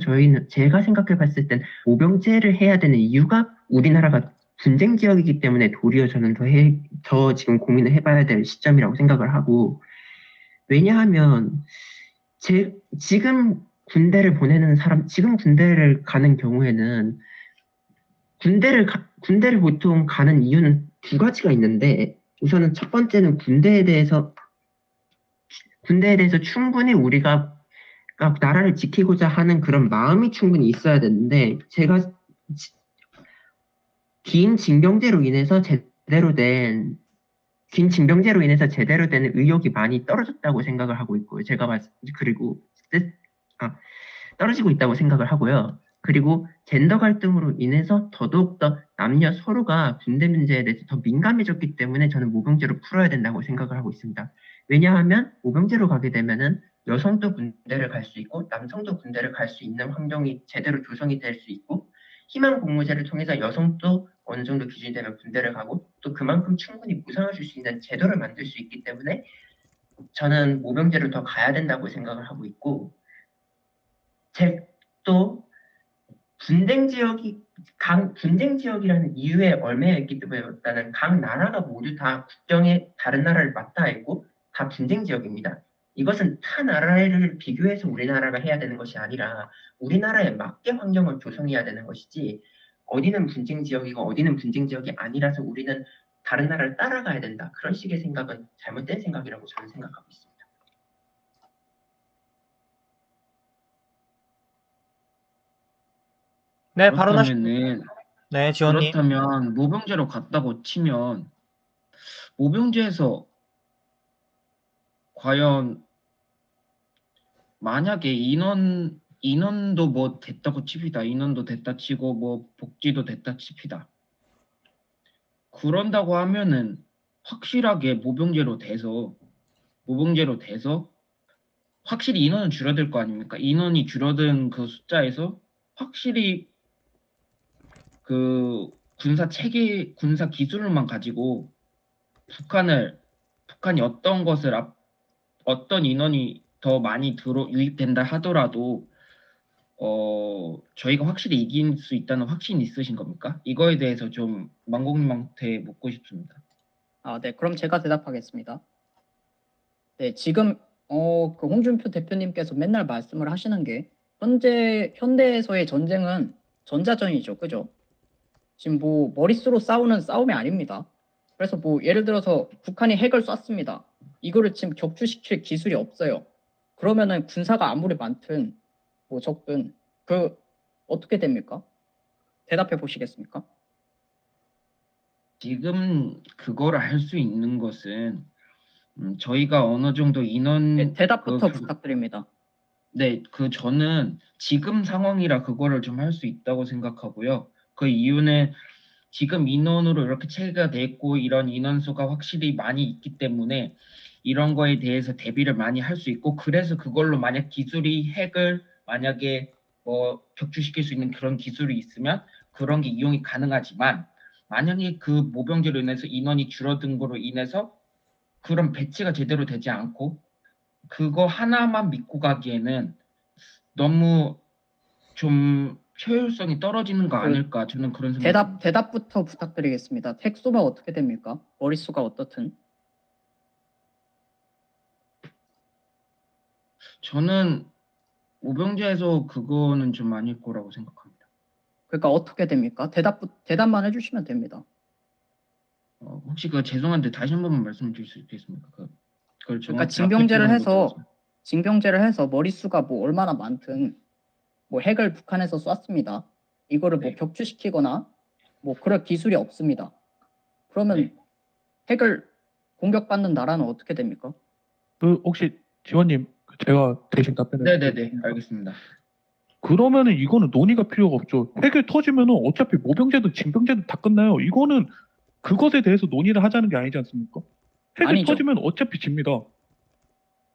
제가 생각해봤을 땐 모병제를 해야 되는 이유가 우리나라가 분쟁 지역이기 때문에 도리어 저는 더 지금 고민을 해봐야 될 시점이라고 생각을 하고 왜냐하면 지금 지금 군대를 가는 경우에는 군대를 보통 가는 이유는 두 가지가 있는데 우선은 첫 번째는 군대에 대해서 충분히 우리가 나라를 지키고자 하는 그런 마음이 충분히 있어야 되는데 긴 징병제로 인해서 긴 징병제로 인해서 제대로 된 의욕이 많이 떨어졌다고 생각을 하고 있고요. 그리고 떨어지고 있다고 생각을 하고요. 그리고 젠더 갈등으로 인해서 더더욱더 남녀 서로가 군대 문제에 대해서 더 민감해졌기 때문에 저는 모병제로 풀어야 된다고 생각을 하고 있습니다. 왜냐하면 모병제로 가게 되면은 여성도 군대를 갈 수 있고 남성도 군대를 갈 수 있는 환경이 제대로 조성이 될 수 있고 희망 복무제를 통해서 여성도 어느 정도 기준이 되면 군대를 가고 또 그만큼 충분히 보상을 줄 수 있는 제도를 만들 수 있기 때문에 저는 모병제로 더 가야 된다고 생각을 하고 있고 또 분쟁 지역이라는 이유에 얽매여 있기 때문에 일단은 각 나라가 모두 다 국경에 다른 나라를 맞닿아 있고 다 분쟁 지역입니다. 이것은 타 나라를 비교해서 우리나라가 해야 되는 것이 아니라 우리나라에 맞게 환경을 조성해야 되는 것이지 어디는 분쟁 지역이고 어디는 분쟁 지역이 아니라서 우리는 다른 나라를 따라가야 된다. 그런 식의 생각은 잘못된 생각이라고 저는 생각하고 있습니다. 네, 발언하시죠. 그렇다면은 네, 지원님. 그렇다면 모병제로 갔다고 치면 모병제에서 과연 만약에 인원도 뭐 됐다고 칩시다. 인원도 됐다 치고 뭐 복지도 됐다 칩시다. 그런다고 하면은 확실하게 모병제로 돼서 확실히 인원은 줄어들 거 아닙니까? 인원이 줄어든 그 숫자에서 확실히 그 군사 체계, 군사 기술만 가지고 북한이 어떤 인원이 더 많이 유입된다 하더라도 저희가 확실히 이길 수 있다는 확신이 있으신 겁니까? 이거에 대해서 좀 망국님한테 묻고 싶습니다. 네, 그럼 제가 대답하겠습니다. 네, 지금 그 홍준표 대표님께서 맨날 말씀을 하시는 게 현대에서의 전쟁은 전자전이죠, 그죠? 지금 뭐 머릿수로 싸우는 싸움이 아닙니다. 그래서 뭐 예를 들어서 북한이 핵을 쐈습니다. 이거를 지금 격추시킬 기술이 없어요. 그러면은 군사가 아무리 많든 뭐 적든 어떻게 됩니까? 대답해 보시겠습니까? 지금 그거를 할 수 있는 것은 저희가 어느 정도 인원 네, 대답부터 부탁드립니다. 네, 저는 지금 상황이라 그거를 좀 할 수 있다고 생각하고요. 그 이유는 지금 인원으로 이렇게 체계가 돼 있고 이런 인원수가 확실히 많이 있기 때문에 이런 거에 대해서 대비를 많이 할 수 있고 그래서 그걸로 만약 핵을 만약에 뭐 격추시킬 수 있는 그런 기술이 있으면 그런 게 이용이 가능하지만 만약에 그 모병제로 인해서 인원이 줄어든 거로 인해서 그런 배치가 제대로 되지 않고 그거 하나만 믿고 가기에는 너무 좀 효율성이 떨어지는 거 아닐까 저는 그런 생각. 대답부터 부탁드리겠습니다. 핵수가 어떻게 됩니까? 머릿수가 어떻든. 저는 모병제에서 그거는 좀 아닐 거라고 생각합니다. 그러니까 어떻게 됩니까? 대답만 해주시면 됩니다. 혹시 죄송한데 다시 한 번만 말씀해 주실 수 있겠습니까? 그걸 그러니까 정확히 앞에 들은 거 징병제를 해서 머릿수가 뭐 얼마나 많든 뭐 핵을 북한에서 쐈습니다. 이거를 뭐 네. 격추시키거나 뭐 그럴 기술이 없습니다. 그러면 네. 핵을 공격받는 나라는 어떻게 됩니까? 혹시 지원님 제가 대신 답변을 네네네 드리겠습니다. 알겠습니다. 그러면은 이거는 논의가 필요가 없죠. 핵을 터지면은 어차피 모병제든 징병제든 다 끝나요. 이거는 그것에 대해서 논의를 하자는 게 아니지 않습니까? 핵을 아니죠. 터지면 어차피 집니다.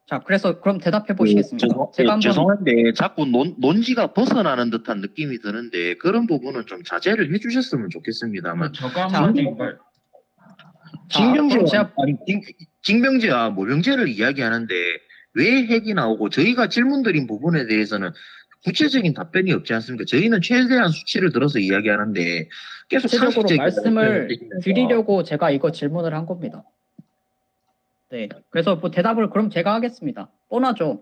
자, 그래서 그럼 대답해 보시겠습니다. 제가 한번 죄송한데 자꾸 논지가 벗어나는 듯한 느낌이 드는데 그런 부분은 좀 자제를 해주셨으면 좋겠습니다만. 저가 자, 한마디 말. 징병제와 그럼 징병제와 모병제를 이야기하는데 왜 핵이 나오고 저희가 질문 드린 부분에 대해서는 구체적인 답변이 없지 않습니까? 저희는 최대한 수치를 들어서 이야기하는데 계속 구체적으로 상식적인 말씀을 말씀을 드리려고 제가 이거 질문을 한 겁니다. 네, 그래서 뭐 대답을 그럼 제가 하겠습니다. 뻔하죠.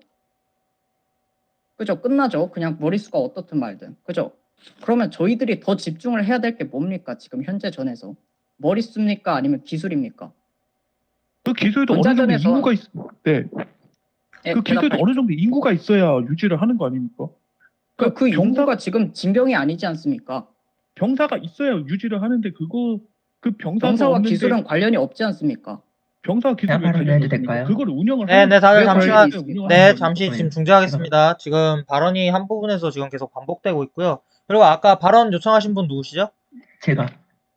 그죠? 끝나죠. 그냥 머릿수가 어떻든 말든. 그죠? 그러면 저희들이 더 집중을 해야 될 게 뭡니까? 지금 현재 전에서. 머릿수입니까? 아니면 기술입니까? 그 기술도 어느 정도 전자전에서- 인구가 네. 예, 그 기술도 대답하십시오. 어느 정도 인구가 있어야 유지를 하는 거 아닙니까? 그 병사- 인구가 지금 징병이 아니지 않습니까? 병사가 있어야 유지를 하는데 그 병사가 병사와 없는데 기술은 관련이 없지 않습니까? 병사와 기술 왜 제가 발언을 관련이 해도 없습니까? 될까요? 그걸 운영을 네, 하는 다들 왜 잠시만. 관련이 있습니까? 네, 하는 잠시 거예요. 지금 중지하겠습니다. 지금 발언이 한 부분에서 지금 계속 반복되고 있고요. 그리고 아까 발언 요청하신 분 누구시죠?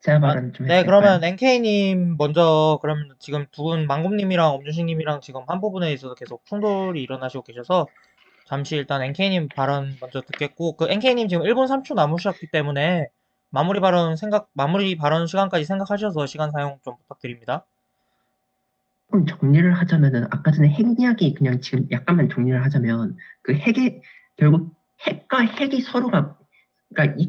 제가 발언 좀 해도 네, 될까요? 그러면 NK님 먼저, 그럼 지금 두 분, 망국님이랑 엄준식님이랑 지금 한 부분에 있어서 계속 충돌이 일어나시고 계셔서, 잠시 일단 NK님 발언 먼저 듣겠고, 그 NK님 지금 1분 3초 남으셨기 때문에, 마무리 발언 시간까지 생각하셔서 시간 사용 좀 부탁드립니다. 조금 정리를 하자면은 아까 전에 핵 이야기 그냥 지금 약간만 정리를 하자면 그 결국 핵과 핵이 서로가 그러니까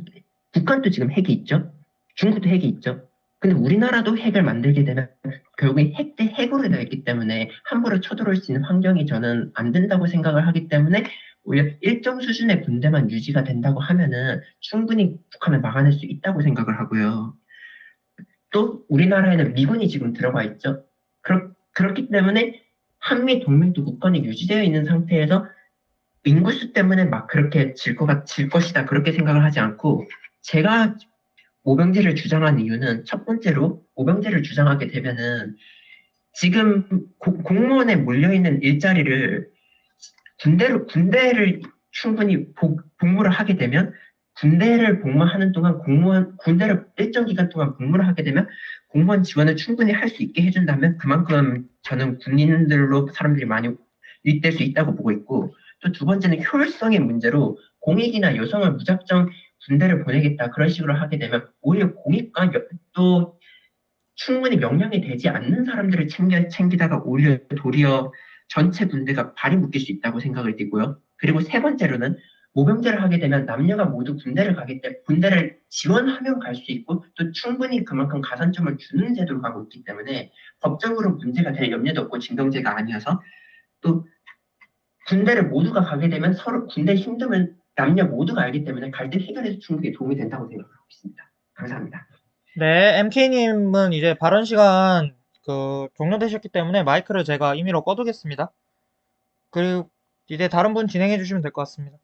북한도 지금 핵이 있죠. 중국도 핵이 있죠. 근데 우리나라도 핵을 만들게 되면 결국에 핵 대 핵으로 되어 있기 때문에 함부로 쳐들어올 수 있는 환경이 저는 안 된다고 생각을 하기 때문에 오히려 일정 수준의 군대만 유지가 된다고 하면은 충분히 북한을 막아낼 수 있다고 생각을 하고요. 또 우리나라에는 미군이 지금 들어가 있죠. 그렇기 때문에 한미 동맹도 굳건히 유지되어 있는 상태에서 인구수 때문에 막 그렇게 질 것이다 그렇게 생각을 하지 않고, 제가 모병제를 주장한 이유는 첫 번째로 모병제를 주장하게 되면은 지금 공무원에 몰려있는 일자리를 군대를 충분히 복무를 하게 되면, 군대를 복무하는 동안 군대를 일정 기간 동안 복무를 하게 되면 공무원 지원을 충분히 할 수 있게 해준다면 그만큼 저는 군인들로 사람들이 많이 유입될 수 있다고 보고 있고, 또 두 번째는 효율성의 문제로 공익이나 여성을 무작정 군대를 보내겠다 그런 식으로 하게 되면 오히려 공익과 또 충분히 명령이 되지 않는 사람들을 챙기다가 오히려 도리어 전체 군대가 발이 묶일 수 있다고 생각을 띠고요. 그리고 세 번째로는 모병제를 하게 되면 남녀가 모두 군대를 가기 때문에 군대를 지원하면 갈 수 있고 또 충분히 그만큼 가산점을 주는 제도로 가고 있기 때문에 법적으로 문제가 될 염려도 없고 징병제가 아니어서, 또 군대를 모두가 가게 되면 서로 군대 힘듦을 남녀 모두가 알기 때문에 갈등 해결에서 충분히 도움이 된다고 생각하고 있습니다. 감사합니다. 네, MK님은 이제 발언 시간 종료되셨기 때문에 마이크를 제가 임의로 꺼두겠습니다. 그리고 이제 다른 분 진행해 주시면 될 것 같습니다.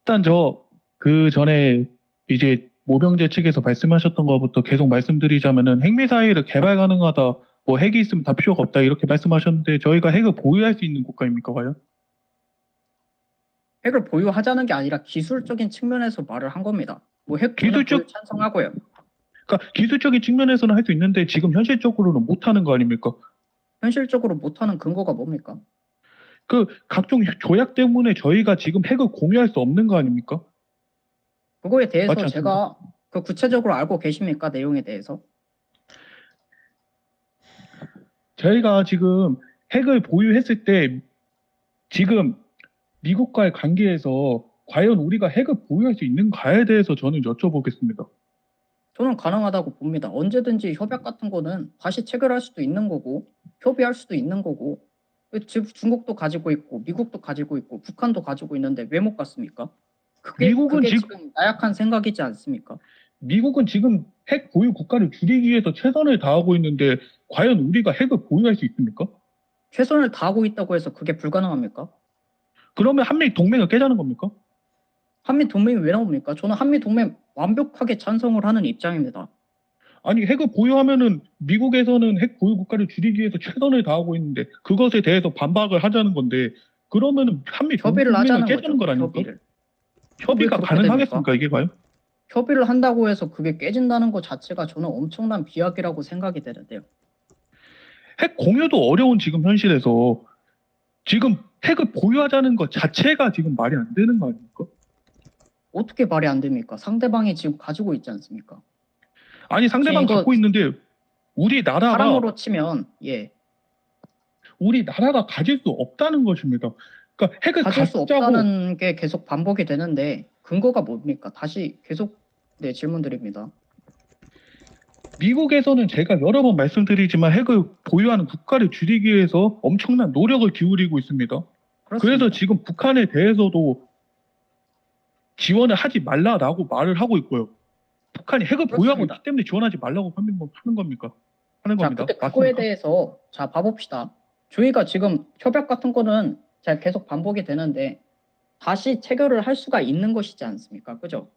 일단 그 전에 이제 모병제 측에서 말씀하셨던 것부터 계속 말씀드리자면은 핵미사일을 개발 가능하다, 뭐 핵이 있으면 다 필요가 없다 이렇게 말씀하셨는데 저희가 핵을 보유할 수 있는 국가입니까 과연? 핵을 보유하자는 게 아니라 기술적인 측면에서 말을 한 겁니다. 뭐 핵 보유 찬성하고요. 그러니까 기술적인 측면에서는 할 수 있는데 지금 현실적으로는 못하는 거 아닙니까? 현실적으로 못하는 근거가 뭡니까? 그 각종 조약 때문에 저희가 지금 핵을 공유할 수 없는 거 아닙니까? 그거에 대해서 맞지 않습니까? 제가 구체적으로 알고 계십니까? 내용에 대해서? 저희가 지금 핵을 보유했을 때 지금 미국과의 관계에서 과연 우리가 핵을 보유할 수 있는가에 대해서 저는 여쭤보겠습니다. 저는 가능하다고 봅니다. 언제든지 협약 같은 거는 다시 체결할 수도 있는 거고 협의할 수도 있는 거고, 중국도 가지고 있고 미국도 가지고 있고 북한도 가지고 있는데 왜 못 갔습니까? 그게 지금 나약한 생각이지 않습니까? 미국은 지금 핵 보유 국가를 줄이기 위해서 최선을 다하고 있는데 과연 우리가 핵을 보유할 수 있습니까? 최선을 다하고 있다고 해서 그게 불가능합니까? 그러면 한미 동맹을 깨자는 겁니까? 한미 동맹이 왜 나옵니까? 저는 한미 동맹 완벽하게 찬성을 하는 입장입니다. 아니 핵을 보유하면은 미국에서는 핵 보유 국가를 줄이기 위해서 최선을 다하고 있는데 그것에 대해서 반박을 하자는 건데, 그러면은 한미 협의를 동맹을 하자는 깨자는 거죠. 거 아닙니까? 왜 협의가 그렇게 가능하겠습니까 이게 과연? 협의를 한다고 해서 그게 깨진다는 것 자체가 저는 엄청난 비약이라고 생각이 되는데요. 핵 공유도 어려운 지금 현실에서 지금 핵을 보유하자는 것 자체가 지금 말이 안 되는 거 아닙니까? 어떻게 말이 안 됩니까? 상대방이 지금 가지고 있지 않습니까? 아니 상대방 이거 갖고 있는데 우리나라가 사람으로 치면 우리나라가 가질 수 없다는 것입니다. 그러니까 핵을 가질 수 갖자고 없다는 게 계속 반복이 되는데 근거가 뭡니까? 다시 계속 질문 드립니다. 미국에서는 제가 여러 번 말씀드리지만 핵을 보유하는 국가를 줄이기 위해서 엄청난 노력을 기울이고 있습니다. 그렇습니다. 그래서 지금 북한에 대해서도 지원을 하지 말라라고 말을 하고 있고요. 북한이 핵을 보유하고 그렇습니다. 있기 때문에 지원하지 말라고 하는 겁니까? 하는 겁니다. 근데 그거에 맞습니까? 대해서 봐봅시다. 저희가 지금 협약 같은 거는 잘 계속 반복이 되는데 다시 체결을 할 수가 있는 것이지 않습니까? 그죠?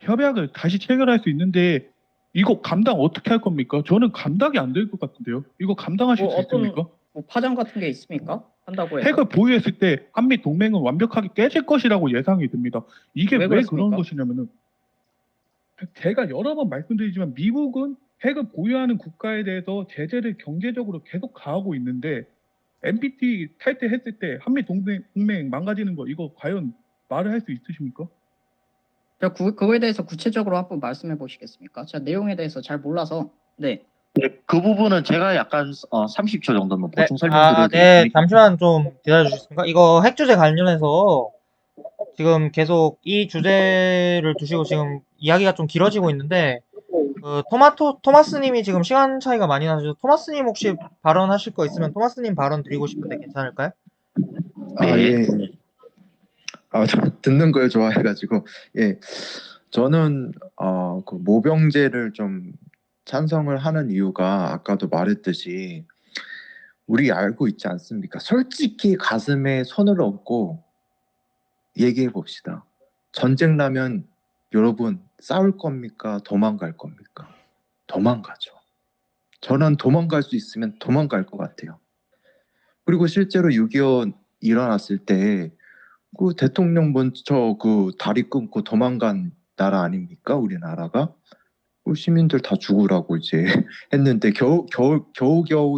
협약을 다시 체결할 수 있는데 이거 감당 어떻게 할 겁니까? 저는 감당이 안 될 것 같은데요. 이거 감당하실 수 있습니까? 파장 같은 게 있습니까? 한다고 해서. 핵을 보유했을 때 한미 동맹은 완벽하게 깨질 것이라고 예상이 됩니다. 이게 왜 왜 그렇습니까? 그런 것이냐면은 제가 여러 번 말씀드리지만 미국은 핵을 보유하는 국가에 대해서 제재를 경제적으로 계속 가하고 있는데 NPT 탈퇴했을 때 한미 동맹 망가지는 거 이거 과연 말을 할 수 있으십니까? 그거에 대해서 구체적으로 한번 말씀해 보시겠습니까? 제가 내용에 대해서 잘 몰라서. 네. 네, 그 부분은 제가 약간 30초 정도만 보충 설명드려도 네, 되겠습니까? 잠시만 좀 기다려 주시겠습니까? 이거 핵 주제 관련해서 지금 계속 이 주제를 두시고 지금 이야기가 좀 길어지고 있는데 토마스님이 지금 시간 차이가 많이 나셔서 토마스님 혹시 발언하실 거 있으면 토마스님 발언 드리고 싶은데 괜찮을까요? 아, 네. 예. 저 듣는 걸 좋아해가지고, 예. 저는, 그 모병제를 좀 찬성을 하는 이유가 아까도 말했듯이, 우리 알고 있지 않습니까? 솔직히 가슴에 손을 얹고 얘기해 봅시다. 전쟁 나면 여러분 싸울 겁니까? 도망갈 겁니까? 도망가죠. 저는 도망갈 수 있으면 도망갈 것 같아요. 그리고 실제로 6.25 일어났을 때 그 대통령 먼저 그 다리 끊고 도망간 나라 아닙니까? 우리나라가 그 시민들 다 죽으라고 이제 했는데 겨우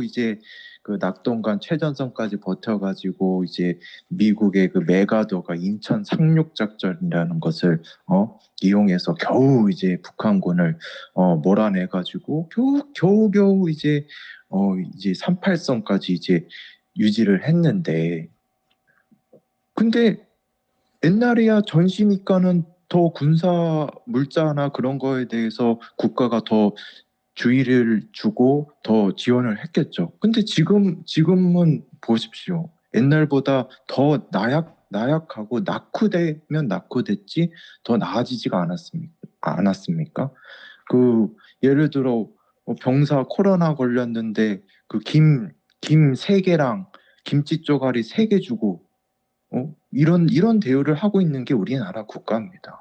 이제 그 낙동강 최전선까지 버텨가지고 이제 미국의 그 메가더가 인천 상륙 작전이라는 것을 이용해서 겨우 이제 북한군을 몰아내가지고 겨우 이제 38선까지 이제 유지를 했는데 근데 옛날에야 전시니까는 더 군사 물자나 그런 거에 대해서 국가가 더 주의를 주고 더 지원을 했겠죠. 근데 지금은 보십시오. 옛날보다 더 나약하고 낙후되면 낙후됐지 더 나아지지가 않았습니까? 그 예를 들어 병사 코로나 걸렸는데 그 김 세 개랑 김치 쪼가리 3개 주고 이런 대우를 하고 있는 게 우리나라 국가입니다.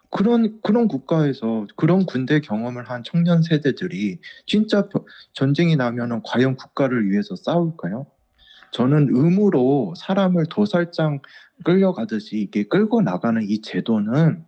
그런 국가에서 그런 군대 경험을 한 청년 세대들이 진짜 전쟁이 나면은 과연 국가를 위해서 싸울까요? 저는 의무로 사람을 도살장 끌려가듯이 이게 끌고 나가는 이 제도는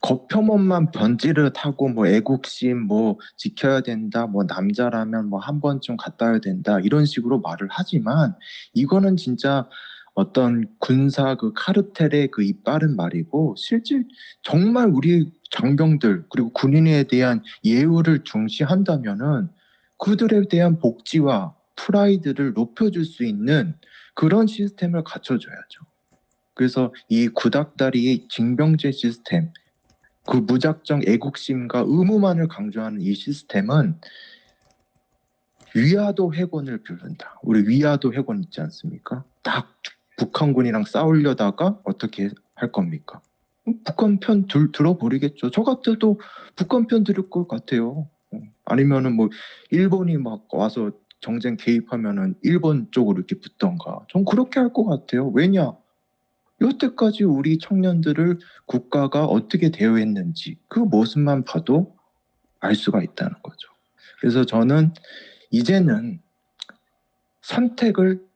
겉표면만 번지르하고 뭐 애국심 뭐 지켜야 된다 뭐 남자라면 뭐 한 번쯤 갔다 와야 된다 이런 식으로 말을 하지만 이거는 진짜 어떤 군사 그 카르텔의 그 이빠른 말이고 실질 정말 우리 장병들 그리고 군인에 대한 예우를 중시한다면은 그들에 대한 복지와 프라이드를 높여줄 수 있는 그런 시스템을 갖춰줘야죠. 그래서 이 구닥다리 징병제 시스템 그 무작정 애국심과 의무만을 강조하는 이 시스템은 위화도 해군을 부른다. 우리 위화도 해군 있지 않습니까? 딱 북한군이랑 싸우려다가 어떻게 할 겁니까? 북한 편 들어버리겠죠. 저 같아도 북한 편 들을 것 같아요. 아니면은 뭐 일본이 막 와서 정쟁 개입하면은 일본 쪽으로 이렇게 붙던가. 전 그렇게 할 것 같아요. 왜냐? 여태까지 우리 청년들을 국가가 어떻게 대우했는지 그 모습만 봐도 알 수가 있다는 거죠. 그래서 저는 이제는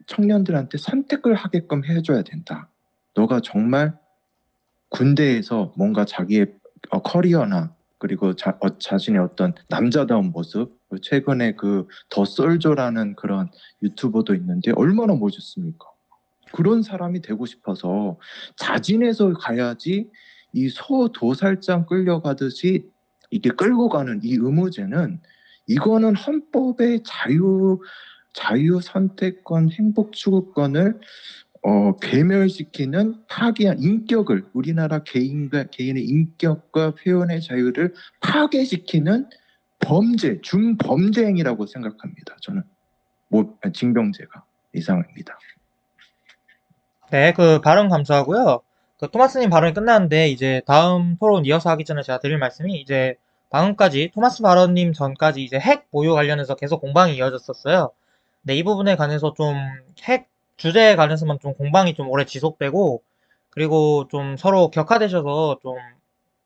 청년들한테 선택을 하게끔 해줘야 된다. 너가 정말 군대에서 뭔가 자기의 커리어나 그리고 자신의 어떤 남자다운 모습 최근에 그 더 솔저라는 그런 유튜버도 있는데 얼마나 멋있습니까? 그런 사람이 되고 싶어서 자진해서 가야지 이 소 도살장 끌려가듯이 이게 끌고 가는 이 의무제는 이거는 헌법의 자유 선택권, 행복 추구권을 괴멸시키는 파괴한 인격을 우리나라 개인의 인격과 표현의 자유를 파괴시키는 범죄, 중범죄 행위라고 생각합니다. 저는 징병제가 이상입니다. 네, 그 발언 감사하고요. 그 토마스님 발언이 끝났는데 이제 다음 토론 이어서 하기 전에 제가 드릴 말씀이 이제 방금까지 토마스 발언님 전까지 이제 핵 보유 관련해서 계속 공방이 이어졌었어요. 네, 이 부분에 관해서 좀 핵 주제에 관해서만 좀 공방이 좀 오래 지속되고 그리고 좀 서로 격화되셔서 좀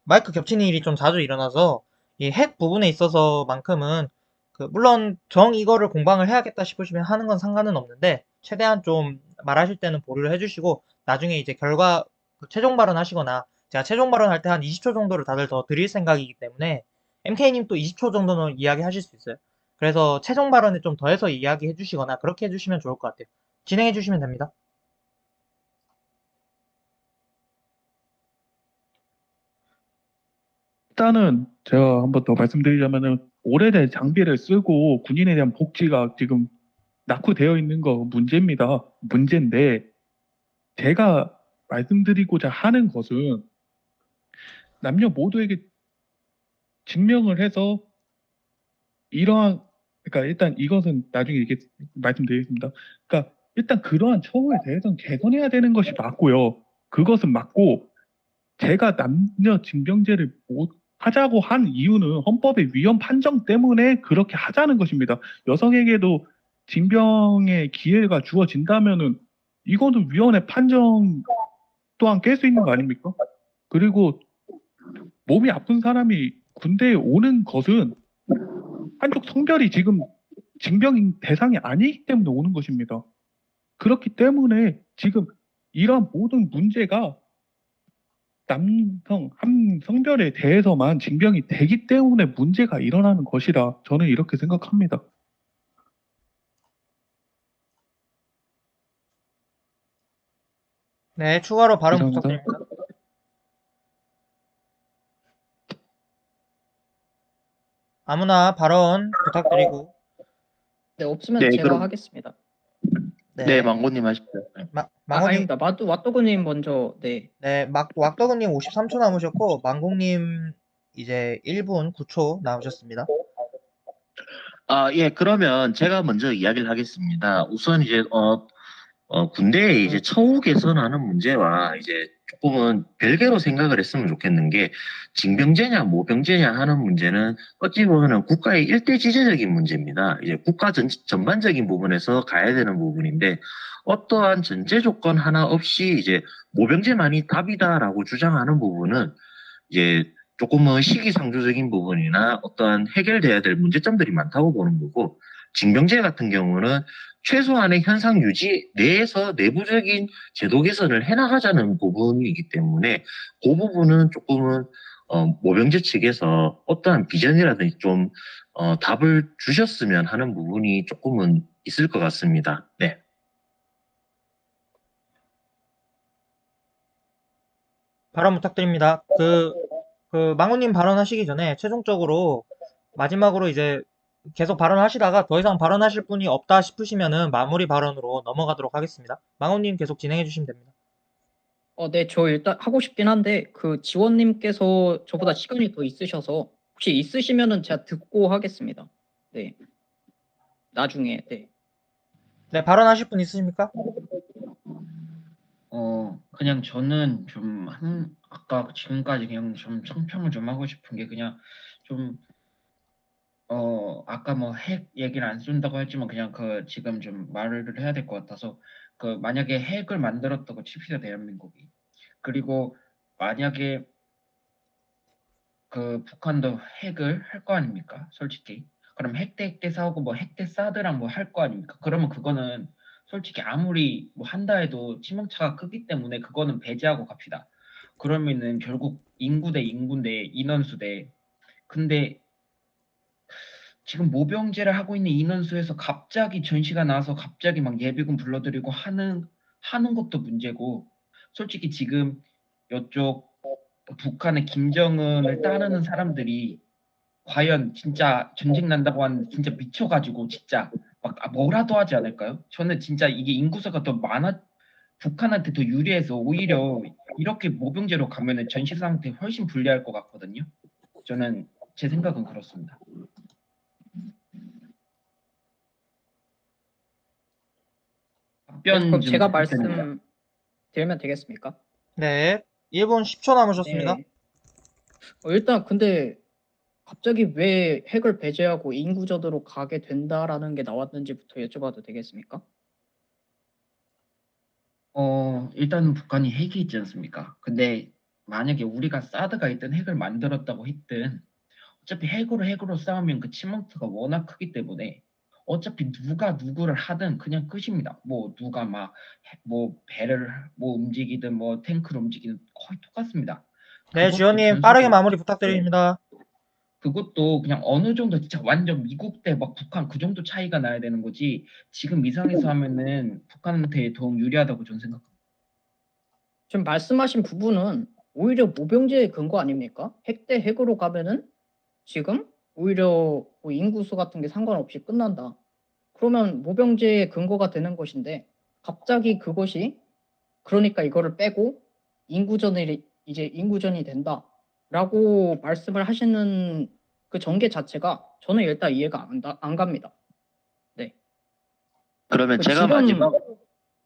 마이크 겹치는 일이 좀 자주 일어나서 이 핵 부분에 있어서만큼은 그 물론 이거를 공방을 해야겠다 싶으시면 하는 건 상관은 없는데 최대한 좀 말하실 때는 보류를 해주시고 나중에 이제 결과 그 최종 발언 하시거나 제가 최종 발언 할 때 한 20초 정도를 다들 더 드릴 생각이기 때문에 MK님 또 20초 정도는 이야기 하실 수 있어요. 그래서 최종 발언에 좀 더해서 이야기해 주시거나 그렇게 해주시면 좋을 것 같아요. 진행해 주시면 됩니다. 일단은 제가 한번 더 말씀드리자면은 오래된 장비를 쓰고 군인에 대한 복지가 지금 낙후되어 있는 거 문제입니다. 문제인데 제가 말씀드리고자 하는 것은 남녀 모두에게 증명을 해서 이러한 그러니까 일단 이것은 나중에 이렇게 말씀드리겠습니다. 그러니까 일단 그러한 처우에 대해서는 개선해야 되는 것이 맞고요. 그것은 맞고 제가 남녀 징병제를 못 하자고 한 이유는 헌법의 위헌 판정 때문에 그렇게 하자는 것입니다. 여성에게도 징병의 기회가 주어진다면은 이거는 위헌의 판정 또한 깰 수 있는 거 아닙니까? 그리고 몸이 아픈 사람이 군대에 오는 것은 한쪽 성별이 지금 징병 대상이 아니기 때문에 오는 것입니다. 그렇기 때문에 지금 이런 모든 문제가 남성 한 성별에 대해서만 징병이 되기 때문에 문제가 일어나는 것이라 저는 이렇게 생각합니다. 네, 추가로 발언 이상입니다. 부탁드립니다. 아무나 발언 부탁드리고. 네, 없으면 네, 제가 그럼 하겠습니다. 네, 망고님 하십시오. 망고님, 아닙니다. 맞도그님 먼저. 네. 네, 왁더그님 53초 남으셨고, 망고님 이제 1분 9초 남으셨습니다. 예, 그러면 제가 먼저 이야기를 하겠습니다. 우선 이제 군대에 이제 처우 개선하는 문제와 이제 조금은 별개로 생각을 했으면 좋겠는 게 징병제냐 모병제냐 하는 문제는 어찌 보면 국가의 일대지제적인 문제입니다. 이제 국가 전반적인 부분에서 가야 되는 부분인데 어떠한 전제 조건 하나 없이 이제 모병제만이 답이다라고 주장하는 부분은 이제 조금은 시기상조적인 부분이나 어떠한 해결돼야 될 문제점들이 많다고 보는 거고 징병제 같은 경우는 최소한의 현상 유지 내에서 내부적인 제도 개선을 해나가자는 부분이기 때문에 그 부분은 조금은 모병제 측에서 어떠한 비전이라든지 좀 답을 주셨으면 하는 부분이 조금은 있을 것 같습니다. 네. 발언 부탁드립니다. 망고님 발언하시기 전에 최종적으로 마지막으로 이제 계속 발언하시다가 더 이상 발언하실 분이 없다 싶으시면은 마무리 발언으로 넘어가도록 하겠습니다. 망고님 계속 진행해 주시면 됩니다. 네, 저 일단 하고 싶긴 한데 그 지원님께서 저보다 시간이 더 있으셔서 혹시 있으시면은 제가 듣고 하겠습니다. 네. 나중에. 네. 네, 발언하실 분 있으십니까? 그냥 저는 좀 아까 지금까지 그냥 좀 청평을 좀 하고 싶은 게 그냥 좀 아까 뭐 핵 얘기를 안 쏜다고 했지만 그냥 지금 좀 말을 해야 될 것 같아서 만약에 핵을 만들었다고 칩시다 대한민국이. 그리고 만약에 북한도 핵을 할 거 아닙니까? 솔직히. 그럼 핵대 싸우고 뭐 핵대 사드랑 뭐 할 거 아닙니까? 그러면 그거는 솔직히 아무리 뭐 한다 해도 치명차가 크기 때문에 그거는 배제하고 갑시다. 그러면은 결국 인구 대 인구인데 인원수 대 근데 지금 모병제를 하고 있는 인원수에서 갑자기 전시가 나와서 갑자기 막 예비군 불러들이고 하는 것도 문제고 솔직히 지금 이쪽 북한의 김정은을 따르는 사람들이 과연 진짜 전쟁 난다고 하는 진짜 미쳐가지고 진짜 막 뭐라도 하지 않을까요? 저는 진짜 이게 인구수가 더 많아 북한한테 더 유리해서 오히려 이렇게 모병제로 가면은 전시 상태 훨씬 불리할 것 같거든요. 저는 제 생각은 그렇습니다. 네, 답변 그럼 좀 제가 부탁드립니다. 말씀드리면 되겠습니까? 네, 1분 10초 남으셨습니다. 네. 일단 근데 갑자기 왜 핵을 배제하고 인구저도로 가게 된다라는 게 나왔는지부터 여쭤봐도 되겠습니까? 일단 북한이 핵이 있지 않습니까? 근데 만약에 우리가 사드가 있든 핵을 만들었다고 했든 어차피 핵으로 싸우면 그 치명타가 워낙 크기 때문에 어차피 누가 누구를 하든 그냥 끝입니다. 뭐 누가 뭐 배를 뭐 움직이든 뭐 탱크를 움직이든 거의 똑같습니다. 네, 그것도 지원님 빠르게 전술이 마무리 네. 부탁드립니다. 그것도 그냥 어느 정도 진짜 완전 미국 대 막 북한 그 정도 차이가 나야 되는 거지 지금 이상에서 하면은 북한한테 더욱 유리하다고 저는 생각합니다. 지금 말씀하신 부분은 오히려 모병제의 근거 아닙니까? 핵 대 핵으로 가면은 지금 오히려 뭐 인구수 같은 게 상관없이 끝난다. 그러면 모병제의 근거가 되는 것인데 갑자기 그것이 그러니까 이거를 빼고 인구전이 된다라고 말씀을 하시는 그 전개 자체가 저는 일단 이해가 안 갑니다. 네. 그러면 그 제가 지금 마지막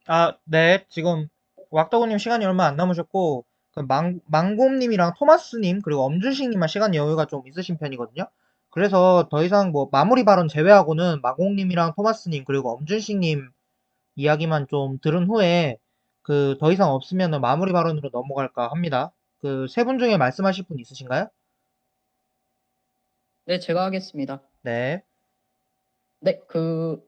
아, 네. 지금 왁더구님 시간이 얼마 안 남으셨고, 그 망곰님이랑 토마스님, 그리고 엄준식님만 시간 여유가 좀 있으신 편이거든요. 그래서 더 이상 뭐 마무리 발언 제외하고는 망곰님이랑 토마스님, 그리고 엄준식님 이야기만 좀 들은 후에 그 더 이상 없으면 마무리 발언으로 넘어갈까 합니다. 그 세 분 중에 말씀하실 분 있으신가요? 네, 제가 하겠습니다. 네. 네, 그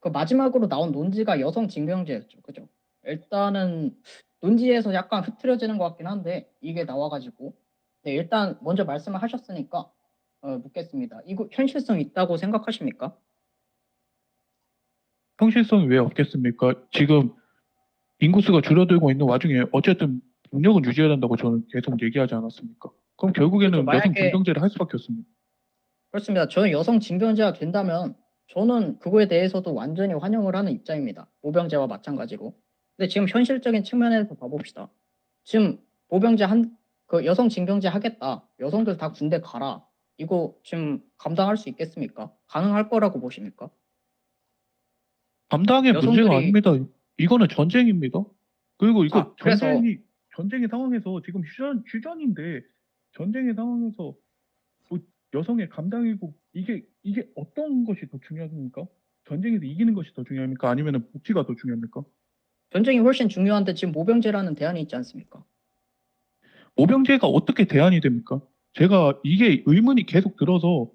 마지막으로 나온 논지가 여성 징병제였죠. 그죠? 일단은 논지에서 약간 흐트러지는 것 같긴 한데 이게 나와가지고 네, 일단 먼저 말씀을 하셨으니까 묻겠습니다. 이거 현실성 있다고 생각하십니까? 형실성이 왜 없겠습니까? 지금 인구수가 줄어들고 있는 와중에 어쨌든 국력은 유지해야 된다고 저는 계속 얘기하지 않았습니까? 그럼 그렇죠. 결국에는 여성 만약에 징병제를 할 수밖에 없습니다. 그렇습니다. 저는 여성 징병제가 된다면 저는 그거에 대해서도 완전히 환영을 하는 입장입니다. 모병제와 마찬가지로. 근데 지금 현실적인 측면에서 봐봅시다. 지금 모병제 그 여성 징병제 하겠다. 여성들 다 군대 가라. 이거 지금 감당할 수 있겠습니까? 가능할 거라고 보십니까? 감당의 문제가 여성들이 아닙니다. 이거는 전쟁입니다. 그리고 이거 그래서 전쟁의 상황에서 지금 휴전인데 전쟁의 상황에서 뭐 여성의 감당이고 이게 어떤 것이 더 중요합니까? 전쟁에서 이기는 것이 더 중요합니까? 아니면 복지가 더 중요합니까? 전쟁이 훨씬 중요한데 지금 모병제라는 대안이 있지 않습니까? 모병제가 어떻게 대안이 됩니까? 제가 이게 의문이 계속 들어서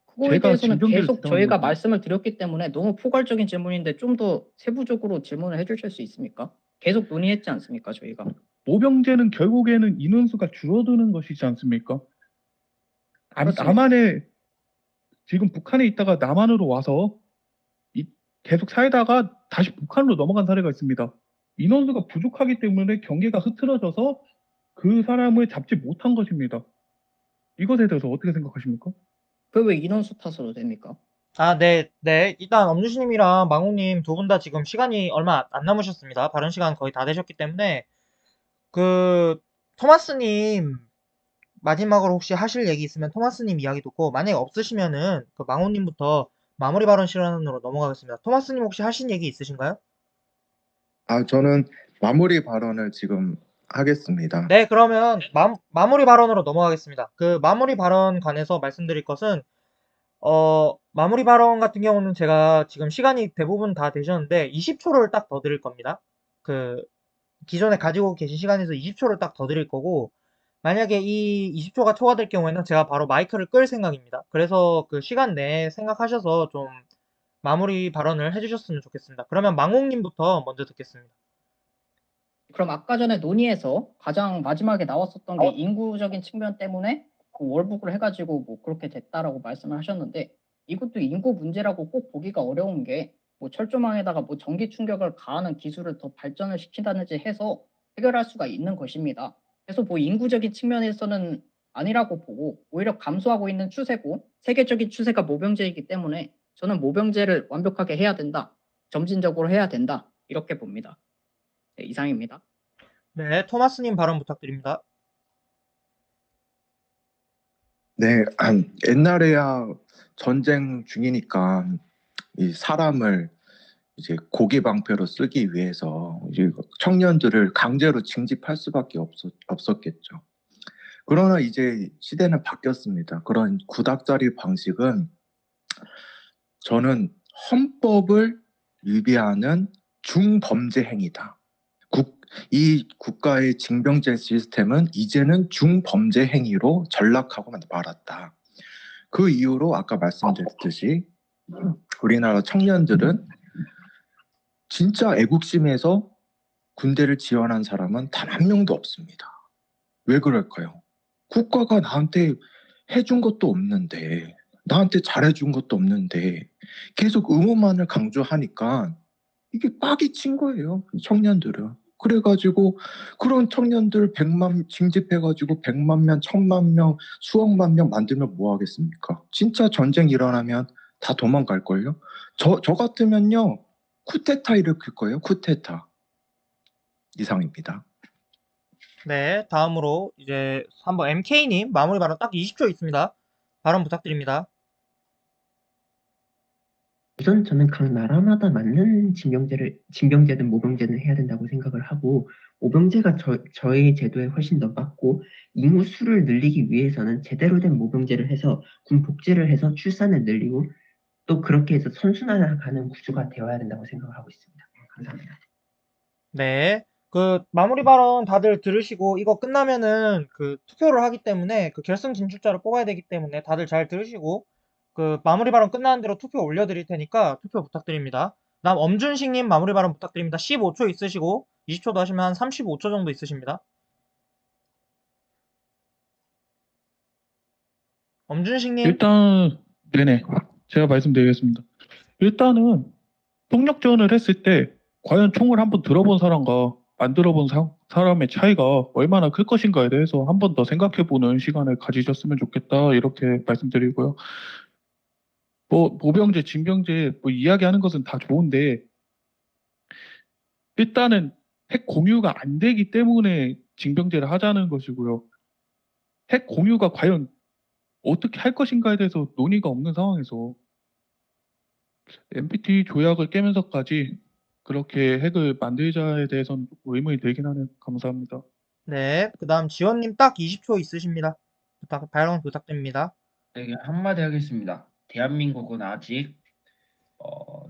그거에 제가 대해서는 징병제를 계속 주장하는 저희가 거죠. 말씀을 드렸기 때문에 너무 포괄적인 질문인데 좀 더 세부적으로 질문을 해주실 수 있습니까? 계속 논의했지 않습니까, 저희가? 모병제는 결국에는 인원수가 줄어드는 것이지 않습니까? 그렇습니다. 남한에 지금 북한에 있다가 남한으로 와서 계속 살다가 다시 북한으로 넘어간 사례가 있습니다. 인원수가 부족하기 때문에 경계가 흐트러져서 그 사람을 잡지 못한 것입니다. 이것에 대해서 어떻게 생각하십니까? 그 왜 인원수 탓으로 됩니까? 아, 네, 네. 일단 엄준식님이랑 망우님 두 분 다 지금 시간이 얼마 안 남으셨습니다. 발언 시간 거의 다 되셨기 때문에 그 토마스님 마지막으로 혹시 하실 얘기 있으면 토마스님 이야기 듣고 만약에 없으시면은 그 망우님부터 마무리 발언 시간으로 넘어가겠습니다. 토마스님 혹시 하신 얘기 있으신가요? 저는 마무리 발언을 지금 하겠습니다. 네, 그러면 마무리 발언으로 넘어가겠습니다. 그 마무리 발언 관해서 말씀드릴 것은 마무리 발언 같은 경우는 제가 지금 시간이 대부분 다 되셨는데 20초를 딱 더 드릴 겁니다. 그 기존에 가지고 계신 시간에서 20초를 딱 더 드릴 거고 만약에 이 20초가 초과될 경우에는 제가 바로 마이크를 끌 생각입니다. 그래서 그 시간 내에 생각하셔서 좀 마무리 발언을 해주셨으면 좋겠습니다. 그러면 망홍님부터 먼저 듣겠습니다. 그럼 아까 전에 논의에서 가장 마지막에 나왔었던 게 인구적인 측면 때문에 그 월북을 해가지고 뭐 그렇게 됐다라고 말씀을 하셨는데 이것도 인구 문제라고 꼭 보기가 어려운 게 뭐 철조망에다가 뭐 전기 충격을 가하는 기술을 더 발전을 시킨다든지 해서 해결할 수가 있는 것입니다. 그래서 뭐 인구적인 측면에서는 아니라고 보고 오히려 감소하고 있는 추세고 세계적인 추세가 모병제이기 때문에 저는 모병제를 완벽하게 해야 된다. 점진적으로 해야 된다. 이렇게 봅니다. 네, 이상입니다. 네, 토마스님 발언 부탁드립니다. 네, 옛날에야 전쟁 중이니까 이 사람을 이제 고기 방패로 쓰기 위해서 이제 청년들을 강제로 징집할 수밖에 없었겠죠. 그러나 이제 시대는 바뀌었습니다. 그런 구닥다리 방식은 저는 헌법을 위배하는 중범죄 행위다. 이 국가의 징병제 시스템은 이제는 중범죄 행위로 전락하고 말았다. 그 이후로 아까 말씀드렸듯이 우리나라 청년들은 진짜 애국심에서 군대를 지원한 사람은 단 한 명도 없습니다. 왜 그럴까요? 국가가 나한테 해준 것도 없는데, 나한테 잘해준 것도 없는데, 계속 응원만을 강조하니까 이게 빡이 친 거예요, 청년들은. 그래가지고 그런 청년들 100만 징집해가지고 100만 명, 1000만 명, 수억만 명 만들면 뭐 하겠습니까? 진짜 전쟁 일어나면 다 도망갈걸요? 저 같으면요, 쿠데타 일으킬 거예요, 쿠데타. 이상입니다. 네, 다음으로 이제 한번 MK님 마무리 발언 딱 20초 있습니다. 발언 부탁드립니다. 우선 저는 각 나라마다 맞는 징병제든 모병제든 해야 된다고 생각을 하고, 모병제가 저희 제도에 훨씬 더 맞고, 인구 수를 늘리기 위해서는 제대로 된 모병제를 해서 군 복제를 해서 출산을 늘리고, 또 그렇게 해서 선순환하는 구조가 되어야 된다고 생각을 하고 있습니다. 감사합니다. 네. 그 마무리 발언 다들 들으시고 이거 끝나면은 그 투표를 하기 때문에 그 결승 진출자를 뽑아야 되기 때문에 다들 잘 들으시고 그 마무리 발언 끝나는 대로 투표 올려드릴 테니까 투표 부탁드립니다. 다음 엄준식님 마무리 발언 부탁드립니다. 15초 있으시고 20초도 하시면 한 35초 정도 있으십니다. 엄준식님. 일단 네네 제가 말씀드리겠습니다. 일단은 폭력 지원을 했을 때 과연 총을 한번 들어본 사람과 안 들어본 사람의 차이가 얼마나 클 것인가에 대해서 한 번 더 생각해보는 시간을 가지셨으면 좋겠다 이렇게 말씀드리고요. 뭐 모병제, 징병제 뭐 이야기하는 것은 다 좋은데 일단은 핵 공유가 안 되기 때문에 징병제를 하자는 것이고요. 핵 공유가 과연 어떻게 할 것인가에 대해서 논의가 없는 상황에서 NPT 조약을 깨면서까지 그렇게 핵을 만들자에 대해서는 조금 의문이 들긴 하네요. 감사합니다. 네. 그 다음 지원님 딱 20초 있으십니다. 발언 부탁드립니다. 네, 한마디 하겠습니다. 대한민국은 아직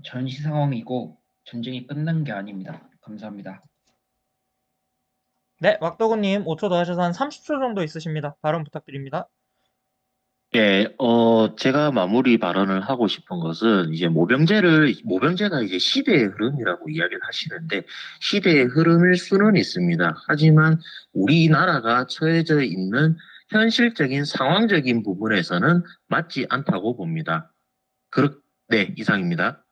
전시 상황이고 전쟁이 끝난 게 아닙니다. 감사합니다. 네. 왁도구님 5초 더 하셔서 한 30초 정도 있으십니다. 발언 부탁드립니다. 예, 제가 마무리 발언을 하고 싶은 것은 이제 모병제가 이제 시대의 흐름이라고 이야기를 하시는데 시대의 흐름일 수는 있습니다. 하지만 우리나라가 처해져 있는 현실적인 상황적인 부분에서는 맞지 않다고 봅니다. 네, 이상입니다.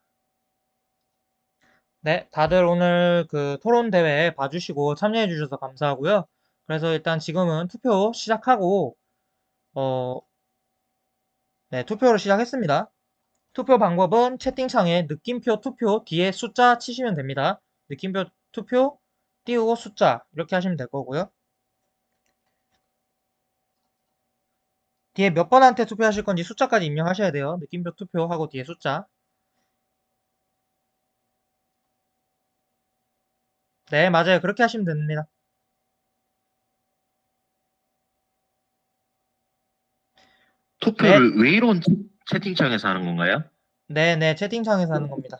네, 다들 오늘 그 토론 대회 봐주시고 참여해 주셔서 감사하고요. 그래서 일단 지금은 투표 시작하고, 어, 네, 투표를 시작했습니다. 투표 방법은 채팅창에 느낌표 투표 뒤에 숫자 치시면 됩니다. 느낌표 투표 띄우고 숫자 이렇게 하시면 될 거고요. 뒤에 몇 번한테 투표하실 건지 숫자까지 입력하셔야 돼요. 느낌표 투표하고 뒤에 숫자. 네, 맞아요. 그렇게 하시면 됩니다. 네, 투표를 왜 이런 채팅창에서 하는 건가요? 네, 네, 채팅창에서 하는 겁니다.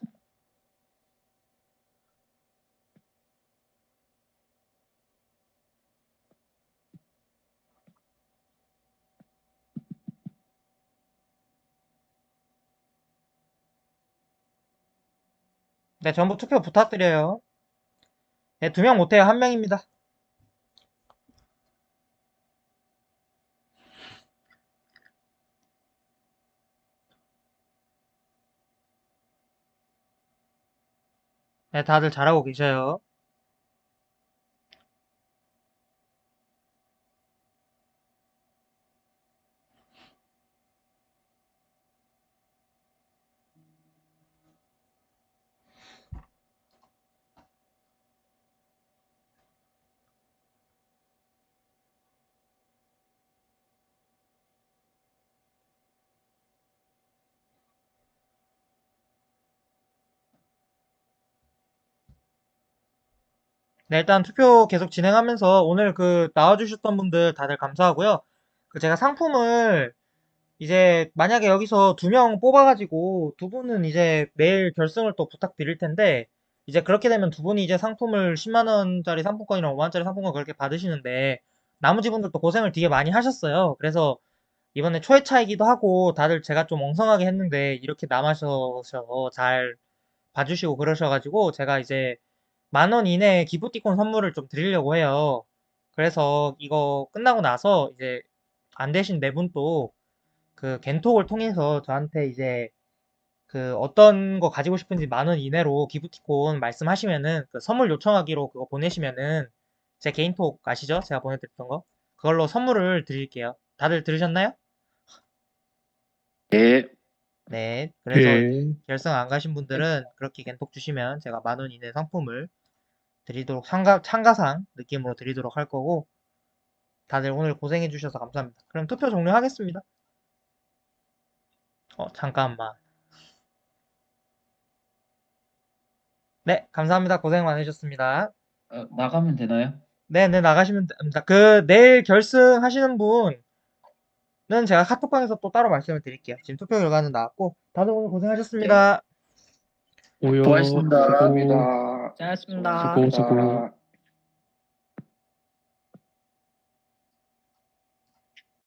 네, 전부 투표 부탁드려요. 네, 2명 못해요. 1명입니다. 네, 다들 잘하고 계셔요. 네, 일단 투표 계속 진행하면서 오늘 그 나와주셨던 분들 다들 감사하고요. 그 제가 상품을 이제 만약에 여기서 2명 뽑아가지고 2분은 이제 내일 결승을 또 부탁드릴 텐데 이제 그렇게 되면 2분이 이제 상품을 10만 원짜리 상품권이랑 5만 원짜리 상품권 그렇게 받으시는데 나머지 분들도 고생을 되게 많이 하셨어요. 그래서 이번에 초회차이기도 하고 다들 제가 좀 엉성하게 했는데 이렇게 남아셔서 잘 봐주시고 그러셔가지고 제가 이제 10,000원 이내에 기프티콘 선물을 좀 드리려고 해요. 그래서 이거 끝나고 나서 이제 안 되신 네 분 또 그 겐톡을 통해서 저한테 이제 그 어떤 거 가지고 싶은지 10,000원 이내로 기프티콘 말씀하시면은 그 선물 요청하기로 그거 보내시면은 제 개인톡 아시죠? 제가 보내드렸던 거. 그걸로 선물을 드릴게요. 다들 들으셨나요? 네. 네. 그래서 예. 결승 안 가신 분들은 그렇게 겐톡 주시면 제가 10,000원 이내 상품을 드리도록 참가상 느낌으로 드리도록 할 거고 다들 오늘 고생해 주셔서 감사합니다. 그럼 투표 종료하겠습니다. 잠깐만. 네, 감사합니다. 고생 많으셨습니다. 나가면 되나요? 네, 나가시면 됩니다. 그 내일 결승하시는 분은 제가 카톡방에서 또 따로 말씀을 드릴게요. 지금 투표 결과는 나왔고 다들 오늘 고생하셨습니다. 오요. 수고하셨습니다. 수고. 잘했습니다. 수고.